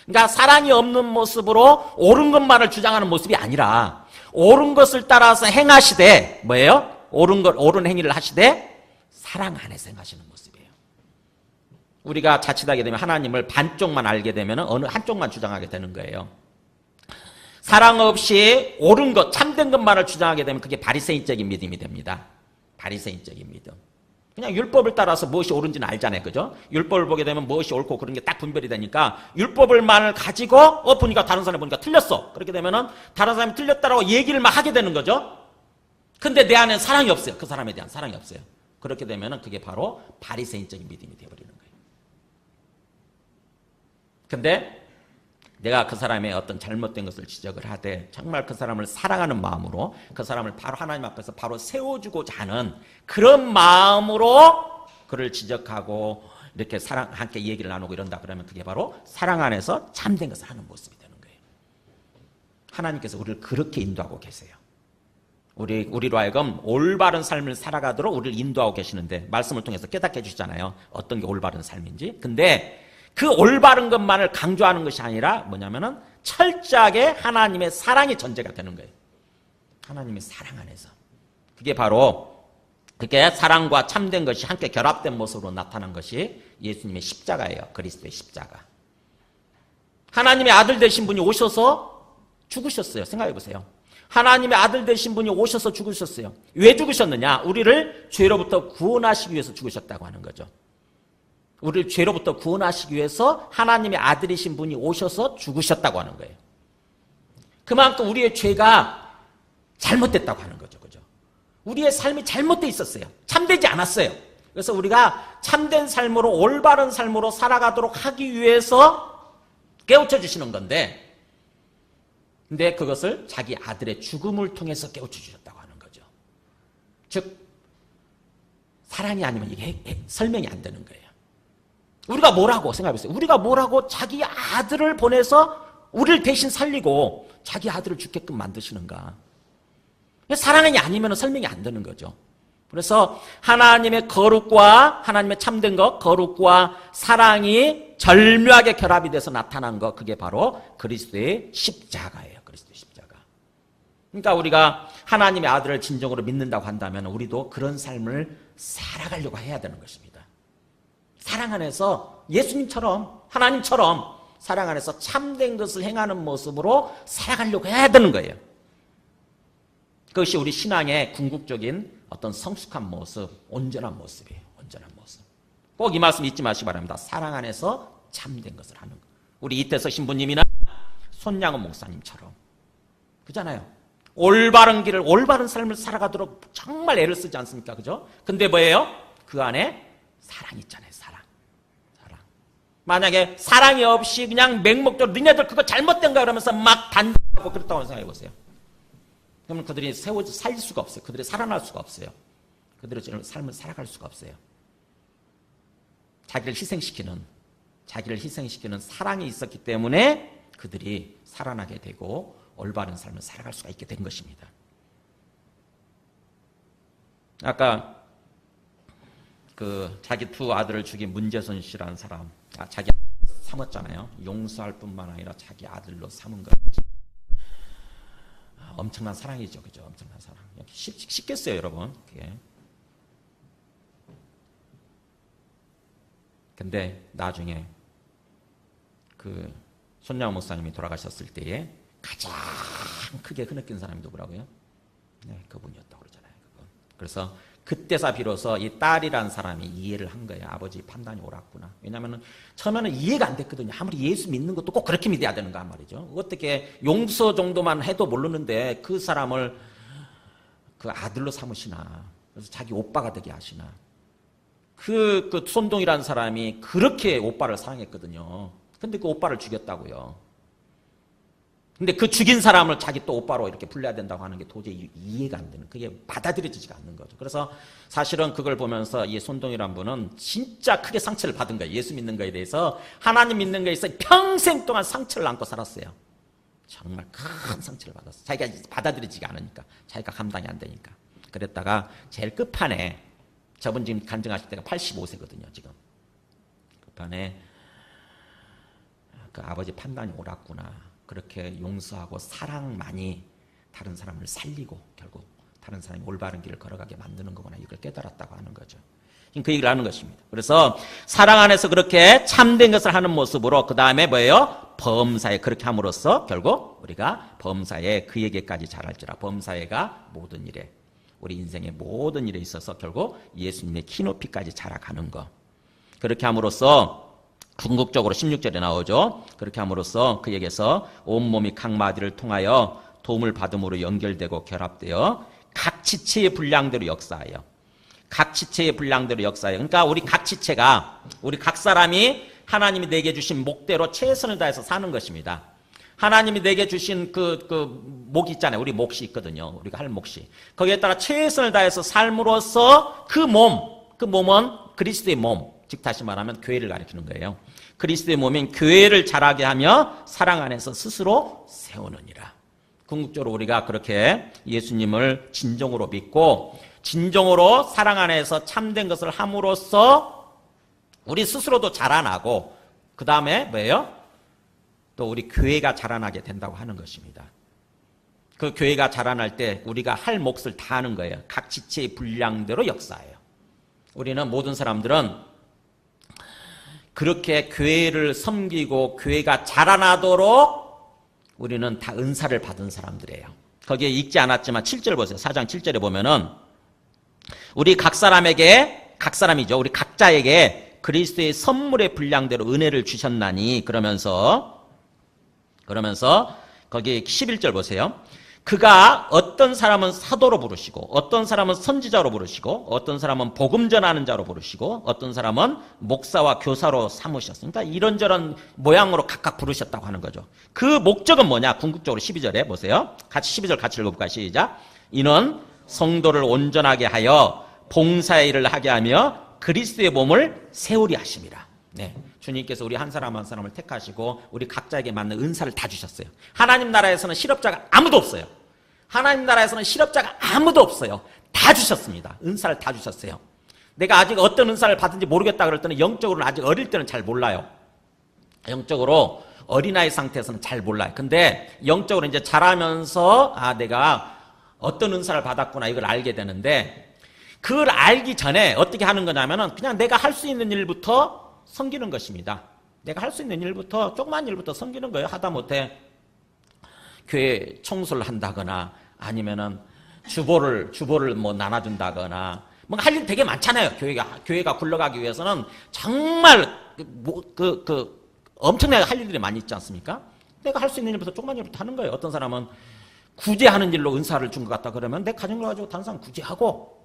그러니까 사랑이 없는 모습으로 옳은 것만을 주장하는 모습이 아니라 옳은 것을 따라서 행하시되 뭐예요? 옳은 행위를 하시되 사랑 안에서 행하시는 모습이에요. 우리가 자칫하게 되면 하나님을 반쪽만 알게 되면 어느 한쪽만 주장하게 되는 거예요. 사랑 없이 옳은 것, 참된 것만을 주장하게 되면 그게 바리새인적인 믿음이 됩니다. 바리새인적인 믿음. 그냥 율법을 따라서 무엇이 옳은지는 알잖아요. 그죠? 율법을 보게 되면 무엇이 옳고 그런 게 딱 분별이 되니까 율법을만을 가지고 보니까 다른 사람이 보니까 틀렸어. 그렇게 되면은 다른 사람이 틀렸다라고 얘기를 막 하게 되는 거죠. 근데 내 안에 사랑이 없어요. 그 사람에 대한 사랑이 없어요. 그렇게 되면은 그게 바로 바리새인적인 믿음이 되어버리는 거예요. 근데 내가 그 사람의 어떤 잘못된 것을 지적을 하되 정말 그 사람을 사랑하는 마음으로 그 사람을 바로 하나님 앞에서 바로 세워주고자 하는 그런 마음으로 그를 지적하고 이렇게 함께 얘기를 나누고 이런다 그러면 그게 바로 사랑 안에서 참된 것을 하는 모습이 되는 거예요. 하나님께서 우리를 그렇게 인도하고 계세요. 우리로 하여금 올바른 삶을 살아가도록 우리를 인도하고 계시는데 말씀을 통해서 깨닫게 해주시잖아요. 어떤 게 올바른 삶인지. 근데 그 올바른 것만을 강조하는 것이 아니라 뭐냐면은 철저하게 하나님의 사랑이 전제가 되는 거예요. 하나님의 사랑 안에서. 그게 바로 그게 사랑과 참된 것이 함께 결합된 모습으로 나타난 것이 예수님의 십자가예요. 그리스도의 십자가. 하나님의 아들 되신 분이 오셔서 죽으셨어요. 생각해 보세요. 하나님의 아들 되신 분이 오셔서 죽으셨어요. 왜 죽으셨느냐? 우리를 죄로부터 구원하시기 위해서 죽으셨다고 하는 거죠. 우리를 죄로부터 구원하시기 위해서 하나님의 아들이신 분이 오셔서 죽으셨다고 하는 거예요. 그만큼 우리의 죄가 잘못됐다고 하는 거죠. 그죠? 우리의 삶이 잘못되어 있었어요. 참되지 않았어요. 그래서 우리가 참된 삶으로 올바른 삶으로 살아가도록 하기 위해서 깨우쳐 주시는 건데 근데 그것을 자기 아들의 죽음을 통해서 깨우쳐 주셨다고 하는 거죠. 즉 사랑이 아니면 이게 설명이 안 되는 거예요. 우리가 뭐라고 생각해보세요. 우리가 뭐라고 자기 아들을 보내서 우리를 대신 살리고 자기 아들을 죽게끔 만드시는가. 사랑이 아니면 설명이 안 되는 거죠. 그래서 하나님의 거룩과 하나님의 참된 것, 거룩과 사랑이 절묘하게 결합이 돼서 나타난 것, 그게 바로 그리스도의 십자가예요. 그리스도의 십자가. 그러니까 우리가 하나님의 아들을 진정으로 믿는다고 한다면 우리도 그런 삶을 살아가려고 해야 되는 것입니다. 사랑 안에서 예수님처럼 하나님처럼 사랑 안에서 참된 것을 행하는 모습으로 살아가려고 해야 되는 거예요. 그것이 우리 신앙의 궁극적인 어떤 성숙한 모습, 온전한 모습이에요. 온전한 모습. 꼭 이 말씀 잊지 마시기 바랍니다. 사랑 안에서 참된 것을 하는 거. 우리 이태서 신부님이나 손양은 목사님처럼 그잖아요. 올바른 길을 올바른 삶을 살아가도록 정말 애를 쓰지 않습니까? 그죠? 근데 뭐예요? 그 안에 사랑이 있잖아요. 사랑. 만약에 사랑이 없이 그냥 맹목적으로 너네들 그거 잘못된 거야 그러면서 막 단정하고 그랬다고 생각해 보세요. 그러면 그들이 살 수가 없어요. 그들이 살아날 수가 없어요. 그들의 삶을 살아갈 수가 없어요. 자기를 희생시키는 사랑이 있었기 때문에 그들이 살아나게 되고 올바른 삶을 살아갈 수가 있게 된 것입니다. 아까 자기 두 아들을 죽인 문재선 씨라는 사람, 자기 삼았잖아요. 용서할 뿐만 아니라 자기 아들로 삼은 거. 엄청난 사랑이죠, 그죠? 엄청난 사랑. 쉽겠어요, 여러분. 그게. 근데 나중에 손양호 목사님이 돌아가셨을 때에 가장 크게 흐느낀 사람이 누구라고요? 네, 그분이었다고 그러잖아요. 그분. 그래서 그때서 비로소 이 딸이란 사람이 이해를 한 거예요. 아버지 판단이 옳았구나. 왜냐하면 처음에는 이해가 안 됐거든요. 아무리 예수 믿는 것도 꼭 그렇게 믿어야 되는가 말이죠. 어떻게 용서 정도만 해도 모르는데 그 사람을 그 아들로 삼으시나. 그래서 자기 오빠가 되게 하시나. 그 손동이라는 사람이 그렇게 오빠를 사랑했거든요. 근데 그 오빠를 죽였다고요. 근데 그 죽인 사람을 자기 또 오빠로 이렇게 불러야 된다고 하는 게 도저히 이해가 안 되는, 그게 받아들여지지가 않는 거죠. 그래서 사실은 그걸 보면서 이 손동이란 분은 진짜 크게 상처를 받은 거예요. 예수 믿는 거에 대해서, 하나님 믿는 거에 있어서 평생 동안 상처를 안고 살았어요. 정말 큰 상처를 받았어요. 자기가 받아들여지지 않으니까, 자기가 감당이 안 되니까. 그랬다가 제일 끝판에, 저분 지금 간증하실 때가 85세거든요, 지금. 끝판에 그 아버지 판단이 옳았구나. 그렇게 용서하고 사랑만이 다른 사람을 살리고 결국 다른 사람이 올바른 길을 걸어가게 만드는 거구나. 이걸 깨달았다고 하는 거죠. 지금 그 얘기를 하는 것입니다. 그래서 사랑 안에서 그렇게 참된 것을 하는 모습으로 그 다음에 뭐예요? 범사에 그렇게 함으로써 결국 우리가 범사에 그에게까지 잘할지라. 범사에가 모든 일에, 우리 인생의 모든 일에 있어서 결국 예수님의 키높이까지 자라가는 것. 그렇게 함으로써 궁극적으로 16절에 나오죠. 그렇게 함으로써 그에게서 온몸이 각 마디를 통하여 도움을 받음으로 연결되고 결합되어 각 지체의 분량대로 역사하여, 각 지체의 분량대로 역사하여. 그러니까 우리 각 지체가, 우리 각 사람이 하나님이 내게 주신 목대로 최선을 다해서 사는 것입니다. 하나님이 내게 주신 목 있잖아요. 우리 몫이 있거든요. 우리가 할 몫이. 거기에 따라 최선을 다해서 삶으로써 그 몸은 그리스도의 몸, 즉 다시 말하면 교회를 가리키는 거예요. 그리스도의 몸인 교회를 자라게 하며 사랑 안에서 스스로 세우느니라. 궁극적으로 우리가 그렇게 예수님을 진정으로 믿고 진정으로 사랑 안에서 참된 것을 함으로써 우리 스스로도 자라나고, 그 다음에 뭐예요? 또 우리 교회가 자라나게 된다고 하는 것입니다. 그 교회가 자라날 때 우리가 할 몫을 다 하는 거예요. 각 지체의 분량대로 역사해요. 우리는 모든 사람들은 그렇게 교회를 섬기고 교회가 자라나도록 우리는 다 은사를 받은 사람들이에요. 거기에 읽지 않았지만 7절 보세요. 4장 7절에 보면은 우리 각 사람에게, 각 사람이죠. 우리 각자에게 그리스도의 선물의 분량대로 은혜를 주셨나니, 그러면서 거기 11절 보세요. 그가 어떤 사람은 사도로 부르시고, 어떤 사람은 선지자로 부르시고, 어떤 사람은 복음 전하는 자로 부르시고, 어떤 사람은 목사와 교사로 삼으셨습니다. 이런저런 모양으로 각각 부르셨다고 하는 거죠. 그 목적은 뭐냐? 궁극적으로 12절에 보세요. 12절 같이 읽어볼까요? 시작. 이는 성도를 온전하게 하여 봉사의 일을 하게 하며 그리스도의 몸을 세우리 하심이라. 네. 주님께서 우리 한 사람 한 사람을 택하시고 우리 각자에게 맞는 은사를 다 주셨어요. 하나님 나라에서는 실업자가 아무도 없어요. 하나님 나라에서는 실업자가 아무도 없어요. 다 주셨습니다. 은사를 다 주셨어요. 내가 아직 어떤 은사를 받은지 모르겠다 그럴 때는 영적으로는 아직 어릴 때는 잘 몰라요. 영적으로 어린아이 상태에서는 잘 몰라요. 근데 영적으로 이제 자라면서 내가 어떤 은사를 받았구나 이걸 알게 되는데, 그걸 알기 전에 어떻게 하는 거냐면은 그냥 내가 할 수 있는 일부터 섬기는 것입니다. 내가 할 수 있는 일부터, 조그만 일부터 섬기는 거예요. 하다못해 교회 청소를 한다거나 아니면은 주보를 뭐 나눠준다거나, 뭐 할 일 되게 많잖아요. 교회가 굴러가기 위해서는 정말 엄청나게 할 일들이 많이 있지 않습니까? 내가 할 수 있는 일부터 조그만 일부터 하는 거예요. 어떤 사람은 구제하는 일로 은사를 준 것 같다 그러면 내 가정을 가지고 다른 사람 구제하고,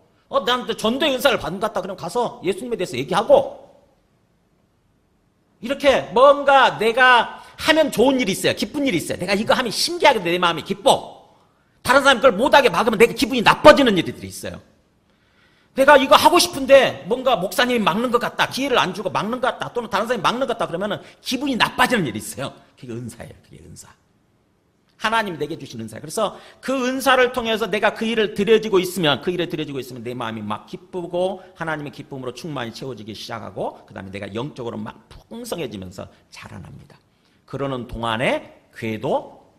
나한테 전도의 은사를 받은 것 같다 그러면 가서 예수님에 대해서 얘기하고, 이렇게 뭔가 내가 하면 좋은 일이 있어요. 기쁜 일이 있어요. 내가 이거 하면 신기하게 내 마음이 기뻐. 다른 사람이 그걸 못하게 막으면 내가 기분이 나빠지는 일들이 있어요. 내가 이거 하고 싶은데 뭔가 목사님이 막는 것 같다, 기회를 안 주고 막는 것 같다, 또는 다른 사람이 막는 것 같다 그러면 기분이 나빠지는 일이 있어요. 그게 은사예요. 그게 은사. 하나님이 내게 주신 은사예요. 그래서 그 은사를 통해서 내가 그 일을 드려지고 있으면 내 마음이 막 기쁘고 하나님의 기쁨으로 충만히 채워지기 시작하고 그 다음에 내가 영적으로 막 풍성해지면서 자라납니다. 그러는 동안에 교회도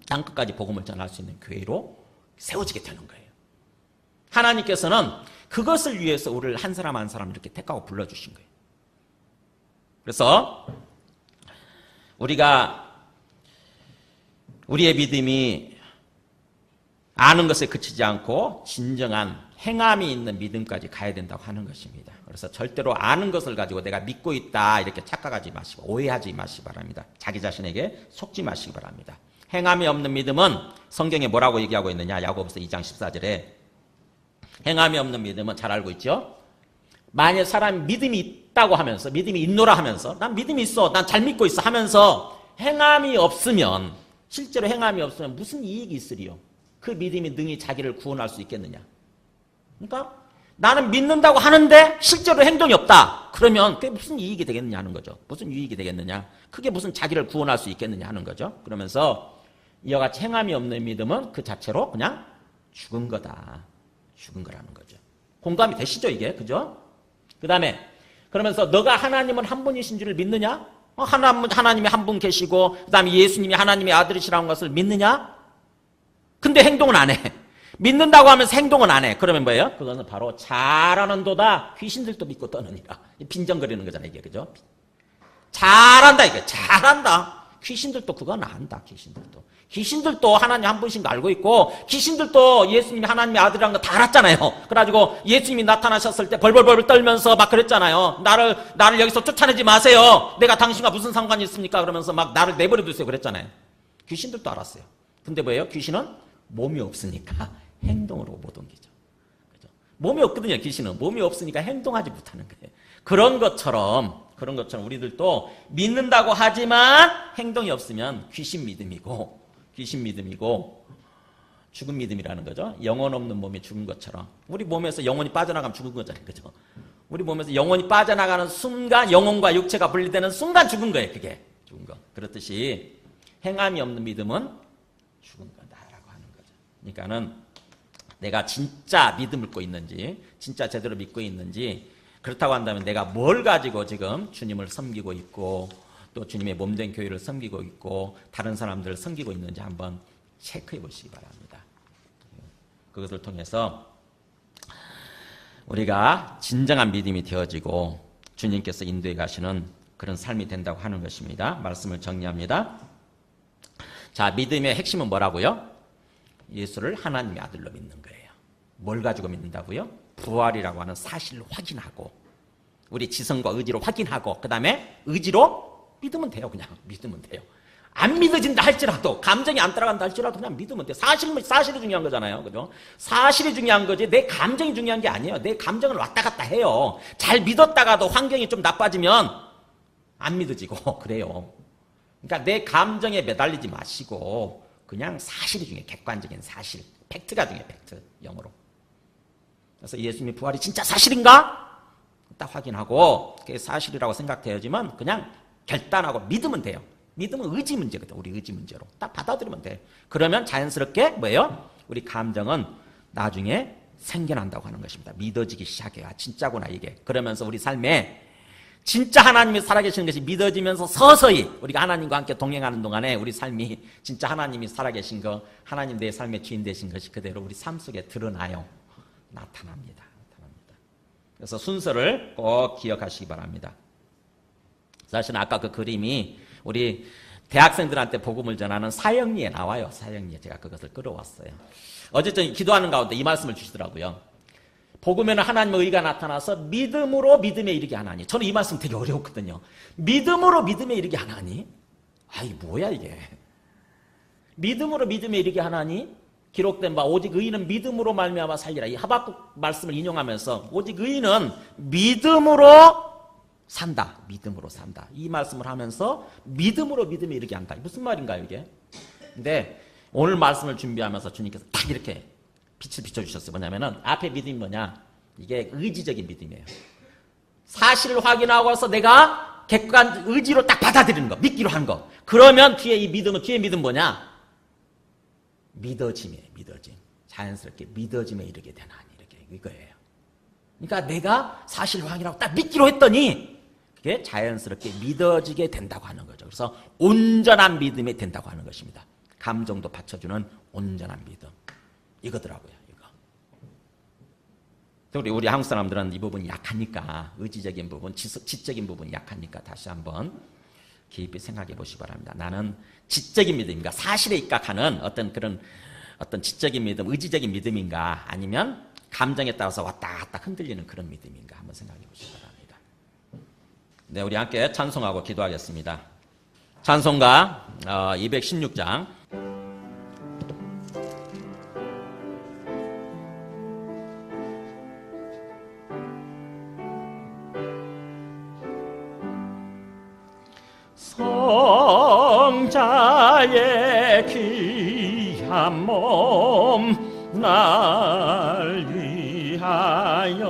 땅끝까지 복음을 전할 수 있는 교회로 세워지게 되는 거예요. 하나님께서는 그것을 위해서 우리를 한 사람 한 사람 이렇게 택하고 불러주신 거예요. 그래서 우리의 믿음이 아는 것에 그치지 않고 진정한 행함이 있는 믿음까지 가야 된다고 하는 것입니다. 그래서 절대로 아는 것을 가지고 내가 믿고 있다 이렇게 착각하지 마시고 오해하지 마시기 바랍니다. 자기 자신에게 속지 마시기 바랍니다. 행함이 없는 믿음은 성경에 뭐라고 얘기하고 있느냐? 야고보서 2장 14절에 행함이 없는 믿음은 잘 알고 있죠? 만약 사람이 믿음이 있다고 하면서 믿음이 있노라 하면서 난 믿음이 있어, 난 잘 믿고 있어 하면서 행함이 없으면 실제로 행함이 없으면 무슨 이익이 있으리요? 그 믿음이 능히 자기를 구원할 수 있겠느냐? 그러니까 나는 믿는다고 하는데 실제로 행동이 없다. 그러면 그게 무슨 이익이 되겠느냐 하는 거죠. 무슨 유익이 되겠느냐? 그게 무슨 자기를 구원할 수 있겠느냐 하는 거죠. 그러면서 이와 같이 행함이 없는 믿음은 그 자체로 그냥 죽은 거다. 죽은 거라는 거죠. 공감이 되시죠 이게? 그죠? 그 다음에 그러면서 너가 하나님은 한 분이신 줄을 믿느냐? 하나님이 한 분 계시고 그 다음에 예수님이 하나님의 아들이시라는 것을 믿느냐? 근데 행동은 안 해. 믿는다고 하면서 행동은 안 해. 그러면 뭐예요? 그거는 바로 잘하는도다 귀신들도 믿고 떠느니라. 빈정거리는 거잖아요 이게. 그죠? 잘한다 이게. 잘한다. 귀신들도 그건 안다. 귀신들도 하나님 한 분이신 거 알고 있고 귀신들도 예수님이 하나님의 아들이라는 거 다 알았잖아요. 그래가지고 예수님이 나타나셨을 때 벌벌벌 떨면서 막 그랬잖아요. 나를 여기서 쫓아내지 마세요. 내가 당신과 무슨 상관이 있습니까? 그러면서 막 나를 내버려 두세요 그랬잖아요. 귀신들도 알았어요. 근데 뭐예요? 귀신은 몸이 없으니까 행동으로 못 옮기죠. 그죠? 몸이 없거든요. 귀신은 몸이 없으니까 행동하지 못하는 거예요. 그런 것처럼 우리들도 믿는다고 하지만 행동이 없으면 귀신 믿음이고 죽은 믿음이라는 거죠. 영혼 없는 몸이 죽은 것처럼 우리 몸에서 영혼이 빠져나가면 죽은 거잖아요. 그죠? 우리 몸에서 영혼이 빠져나가는 순간 영혼과 육체가 분리되는 순간 죽은 거예요. 그게 죽은 거. 그렇듯이 행함이 없는 믿음은 죽은 거다라고 하는 거죠. 그러니까는 내가 진짜 믿음을 믿고 있는지 진짜 제대로 믿고 있는지 그렇다고 한다면 내가 뭘 가지고 지금 주님을 섬기고 있고 또 주님의 몸된 교회를 섬기고 있고 다른 사람들을 섬기고 있는지 한번 체크해 보시기 바랍니다. 그것을 통해서 우리가 진정한 믿음이 되어지고 주님께서 인도해 가시는 그런 삶이 된다고 하는 것입니다. 말씀을 정리합니다. 자, 믿음의 핵심은 뭐라고요? 예수를 하나님의 아들로 믿는 거예요. 뭘 가지고 믿는다고요? 부활이라고 하는 사실을 확인하고 우리 지성과 의지로 확인하고 그 다음에 의지로 믿으면 돼요. 그냥 믿으면 돼요. 안 믿어진다 할지라도 감정이 안 따라간다 할지라도 그냥 믿으면 돼요. 사실이 중요한 거잖아요. 그죠? 사실이 중요한 거지 내 감정이 중요한 게 아니에요. 내 감정은 왔다 갔다 해요. 잘 믿었다가도 환경이 좀 나빠지면 안 믿어지고 그래요. 그러니까 내 감정에 매달리지 마시고 그냥 사실이 중요해요. 객관적인 사실. 팩트가 중요해요. 팩트. 영어로. 그래서 예수님의 부활이 진짜 사실인가? 딱 확인하고 그게 사실이라고 생각되어지면 그냥 결단하고 믿으면 돼요. 믿음은 의지 문제거든. 우리 의지 문제로. 딱 받아들이면 돼. 그러면 자연스럽게 뭐예요? 우리 감정은 나중에 생겨난다고 하는 것입니다. 믿어지기 시작해요. 아, 진짜구나 이게. 그러면서 우리 삶에 진짜 하나님이 살아계시는 것이 믿어지면서 서서히 우리가 하나님과 함께 동행하는 동안에 우리 삶이 진짜 하나님이 살아계신 거, 하나님 내 삶의 주인 되신 것이 그대로 우리 삶 속에 드러나요. 나타납니다. 그래서 순서를 꼭 기억하시기 바랍니다. 사실 아까 그 그림이 우리 대학생들한테 복음을 전하는 사형리에 나와요. 사형리에 제가 그것을 끌어왔어요. 어쨌든 기도하는 가운데 이 말씀을 주시더라고요. 복음에는 하나님의 의가 나타나서 믿음으로 믿음에 이르게 하나니. 저는 이 말씀 되게 어려웠거든요. 믿음으로 믿음에 이르게 하나니? 아이 뭐야 이게. 믿음으로 믿음에 이르게 하나니? 기록된 바 오직 의인은 믿음으로 말미암아 살리라. 이 하박국 말씀을 인용하면서 오직 의인은 믿음으로 산다. 믿음으로 산다. 이 말씀을 하면서 믿음으로 믿음에 이르게 한다. 무슨 말인가요 이게? 근데 오늘 말씀을 준비하면서 주님께서 딱 이렇게 빛을 비춰주셨어요. 뭐냐면은 앞에 믿음이 뭐냐? 이게 의지적인 믿음이에요. 사실을 확인하고서 내가 객관 의지로 딱 받아들이는 거. 믿기로 하는 거. 그러면 뒤에 이 믿음은 뒤에 믿음 뭐냐? 믿어짐이에요. 믿어짐. 자연스럽게 믿어짐에 이르게 되나니 이렇게 이거예요. 그러니까 내가 사실 확인하고 딱 믿기로 했더니 그게 자연스럽게 믿어지게 된다고 하는 거죠. 그래서 온전한 믿음이 된다고 하는 것입니다. 감정도 받쳐주는 온전한 믿음. 이거더라고요. 이거. 우리 한국 사람들은 이 부분이 약하니까 의지적인 부분, 지적인 부분이 약하니까 다시 한번 깊이 생각해 보시기 바랍니다. 나는 지적인 믿음인가, 사실에 입각하는 어떤 지적인 믿음, 의지적인 믿음인가, 아니면 감정에 따라서 왔다 갔다 흔들리는 그런 믿음인가 한번 생각해 보시기 바랍니다. 네, 우리 함께 찬송하고 기도하겠습니다. 찬송가 216장. 성자의 귀한 몸 날 위하여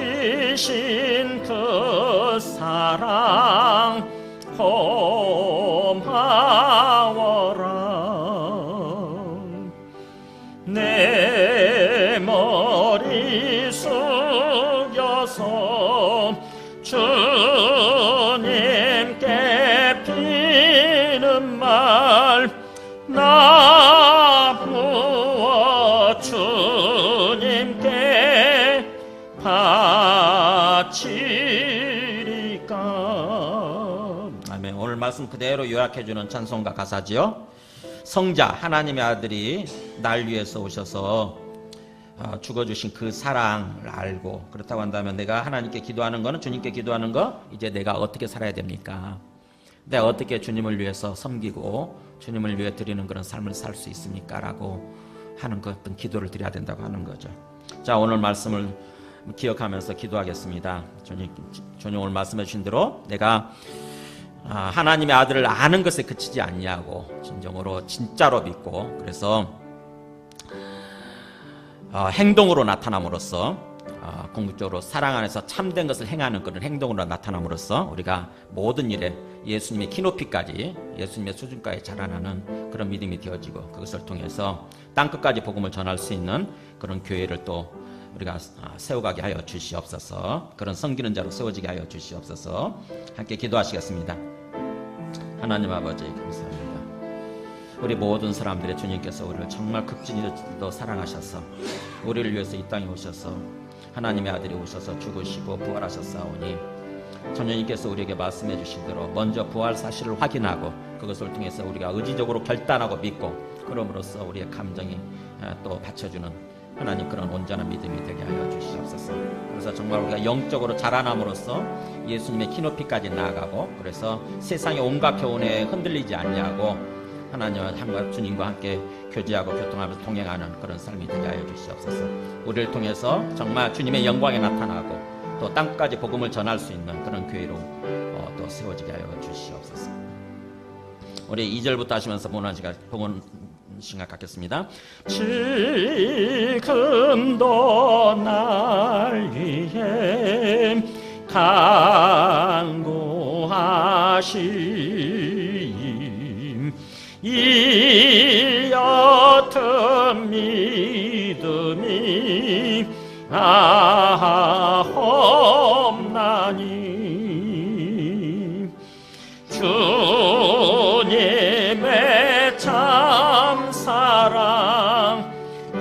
버리신 그 사랑 고마워라. 내 머리 숙여서 주님께 비는 말 나 부어 주님께 바치리까. 아멘. 오늘 말씀 그대로 요약해주는 찬송가 가사지요. 성자 하나님의 아들이 날 위해서 오셔서 죽어주신 그 사랑을 알고, 그렇다고 한다면 내가 하나님께 기도하는 거는, 주님께 기도하는 거, 이제 내가 어떻게 살아야 됩니까? 내가 어떻게 주님을 위해서 섬기고 주님을 위해 드리는 그런 삶을 살 수 있습니까? 라고 하는 그 어떤 기도를 드려야 된다고 하는 거죠. 자, 오늘 말씀을 기억하면서 기도하겠습니다. 주님 오늘 말씀해 주신 대로 내가 하나님의 아들을 아는 것에 그치지 않냐고 진정으로 진짜로 믿고, 그래서 행동으로 나타남으로써 궁극적으로 사랑 안에서 참된 것을 행하는 그런 행동으로 나타남으로써 우리가 모든 일에 예수님의 키높이까지, 예수님의 수준까지 자라나는 그런 믿음이 되어지고, 그것을 통해서 땅끝까지 복음을 전할 수 있는 그런 교회를 또 우리가 세워가게 하여 주시옵소서. 그런 섬기는 자로 세워지게 하여 주시옵소서. 함께 기도하시겠습니다. 하나님 아버지 감사합니다. 우리 모든 사람들의 주님께서 우리를 정말 극진히도 사랑하셔서 우리를 위해서 이 땅에 오셔서 하나님의 아들이 오셔서 죽으시고 부활하셨사오니, 전녀님께서 우리에게 말씀해 주신 대로 먼저 부활 사실을 확인하고 그것을 통해서 우리가 의지적으로 결단하고 믿고, 그럼으로써 우리의 감정이 또 받쳐주는 하나님 그런 온전한 믿음이 되게 하여 주시옵소서. 그래서 정말 우리가 영적으로 자라남으로써 예수님의 키높이까지 나아가고, 그래서 세상의 온갖 교훈에 흔들리지 않냐고 하나님 주님과 함께 교제하고 교통하면서 동행하는 그런 삶이 되게 하여 주시옵소서. 우리를 통해서 정말 주님의 영광이 나타나고 또 땅까지 복음을 전할 수 있는 그런 교회로 또 세워지게 하여 주시옵소서. 우리 2절부터 하시면서 본문 시간 갖겠습니다. 지금도 날 위해 간구하심, 이 옅은 믿음이 없나니, 주님의 참사랑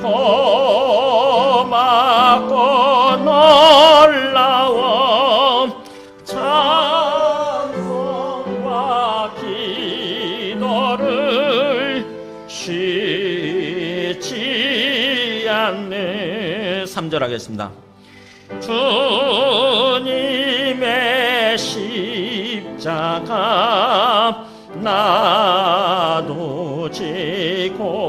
고맙고 놀라워 찬송과 기도를 쉬지 않네. 3절 하겠습니다. 주님의 십자가 나도 지고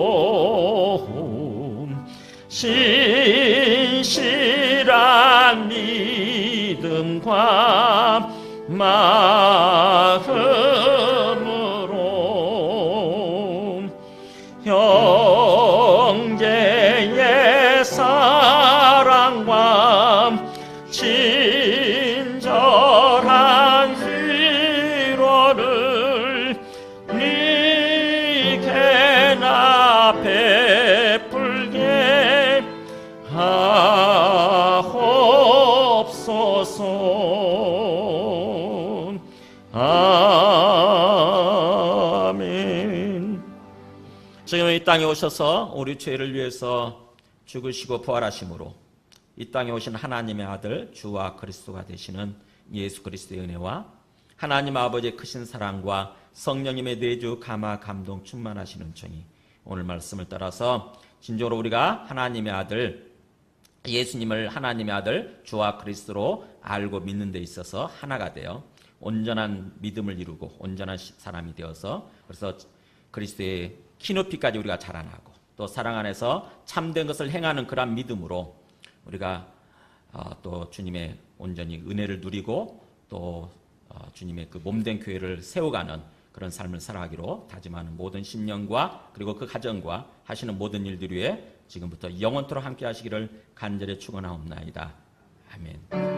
신실한 믿음과 마음으로 형제의 사랑과 친절한 위로를 아멘. 지금 이 땅에 오셔서 우리 죄를 위해서 죽으시고 부활하심으로 이 땅에 오신 하나님의 아들 주와 그리스도가 되시는 예수 그리스도의 은혜와 하나님 아버지의 크신 사랑과 성령님의 내주 감화 감동 충만하시는 은총이 오늘 말씀을 따라서 진정으로 우리가 하나님의 아들 예수님을 하나님의 아들 주와 그리스도로 알고 믿는 데 있어서 하나가 되어 온전한 믿음을 이루고 온전한 사람이 되어서 그래서 그리스도의 키높이까지 우리가 자라나고 또 사랑 안에서 참된 것을 행하는 그런 믿음으로 우리가 또 주님의 온전히 은혜를 누리고 또 주님의 그 몸된 교회를 세워가는 그런 삶을 살아가기로 다짐하는 모든 신령과 그리고 그 가정과 하시는 모든 일들 위해 지금부터 영원토록 함께 하시기를 간절히 축원하옵나이다. 아멘.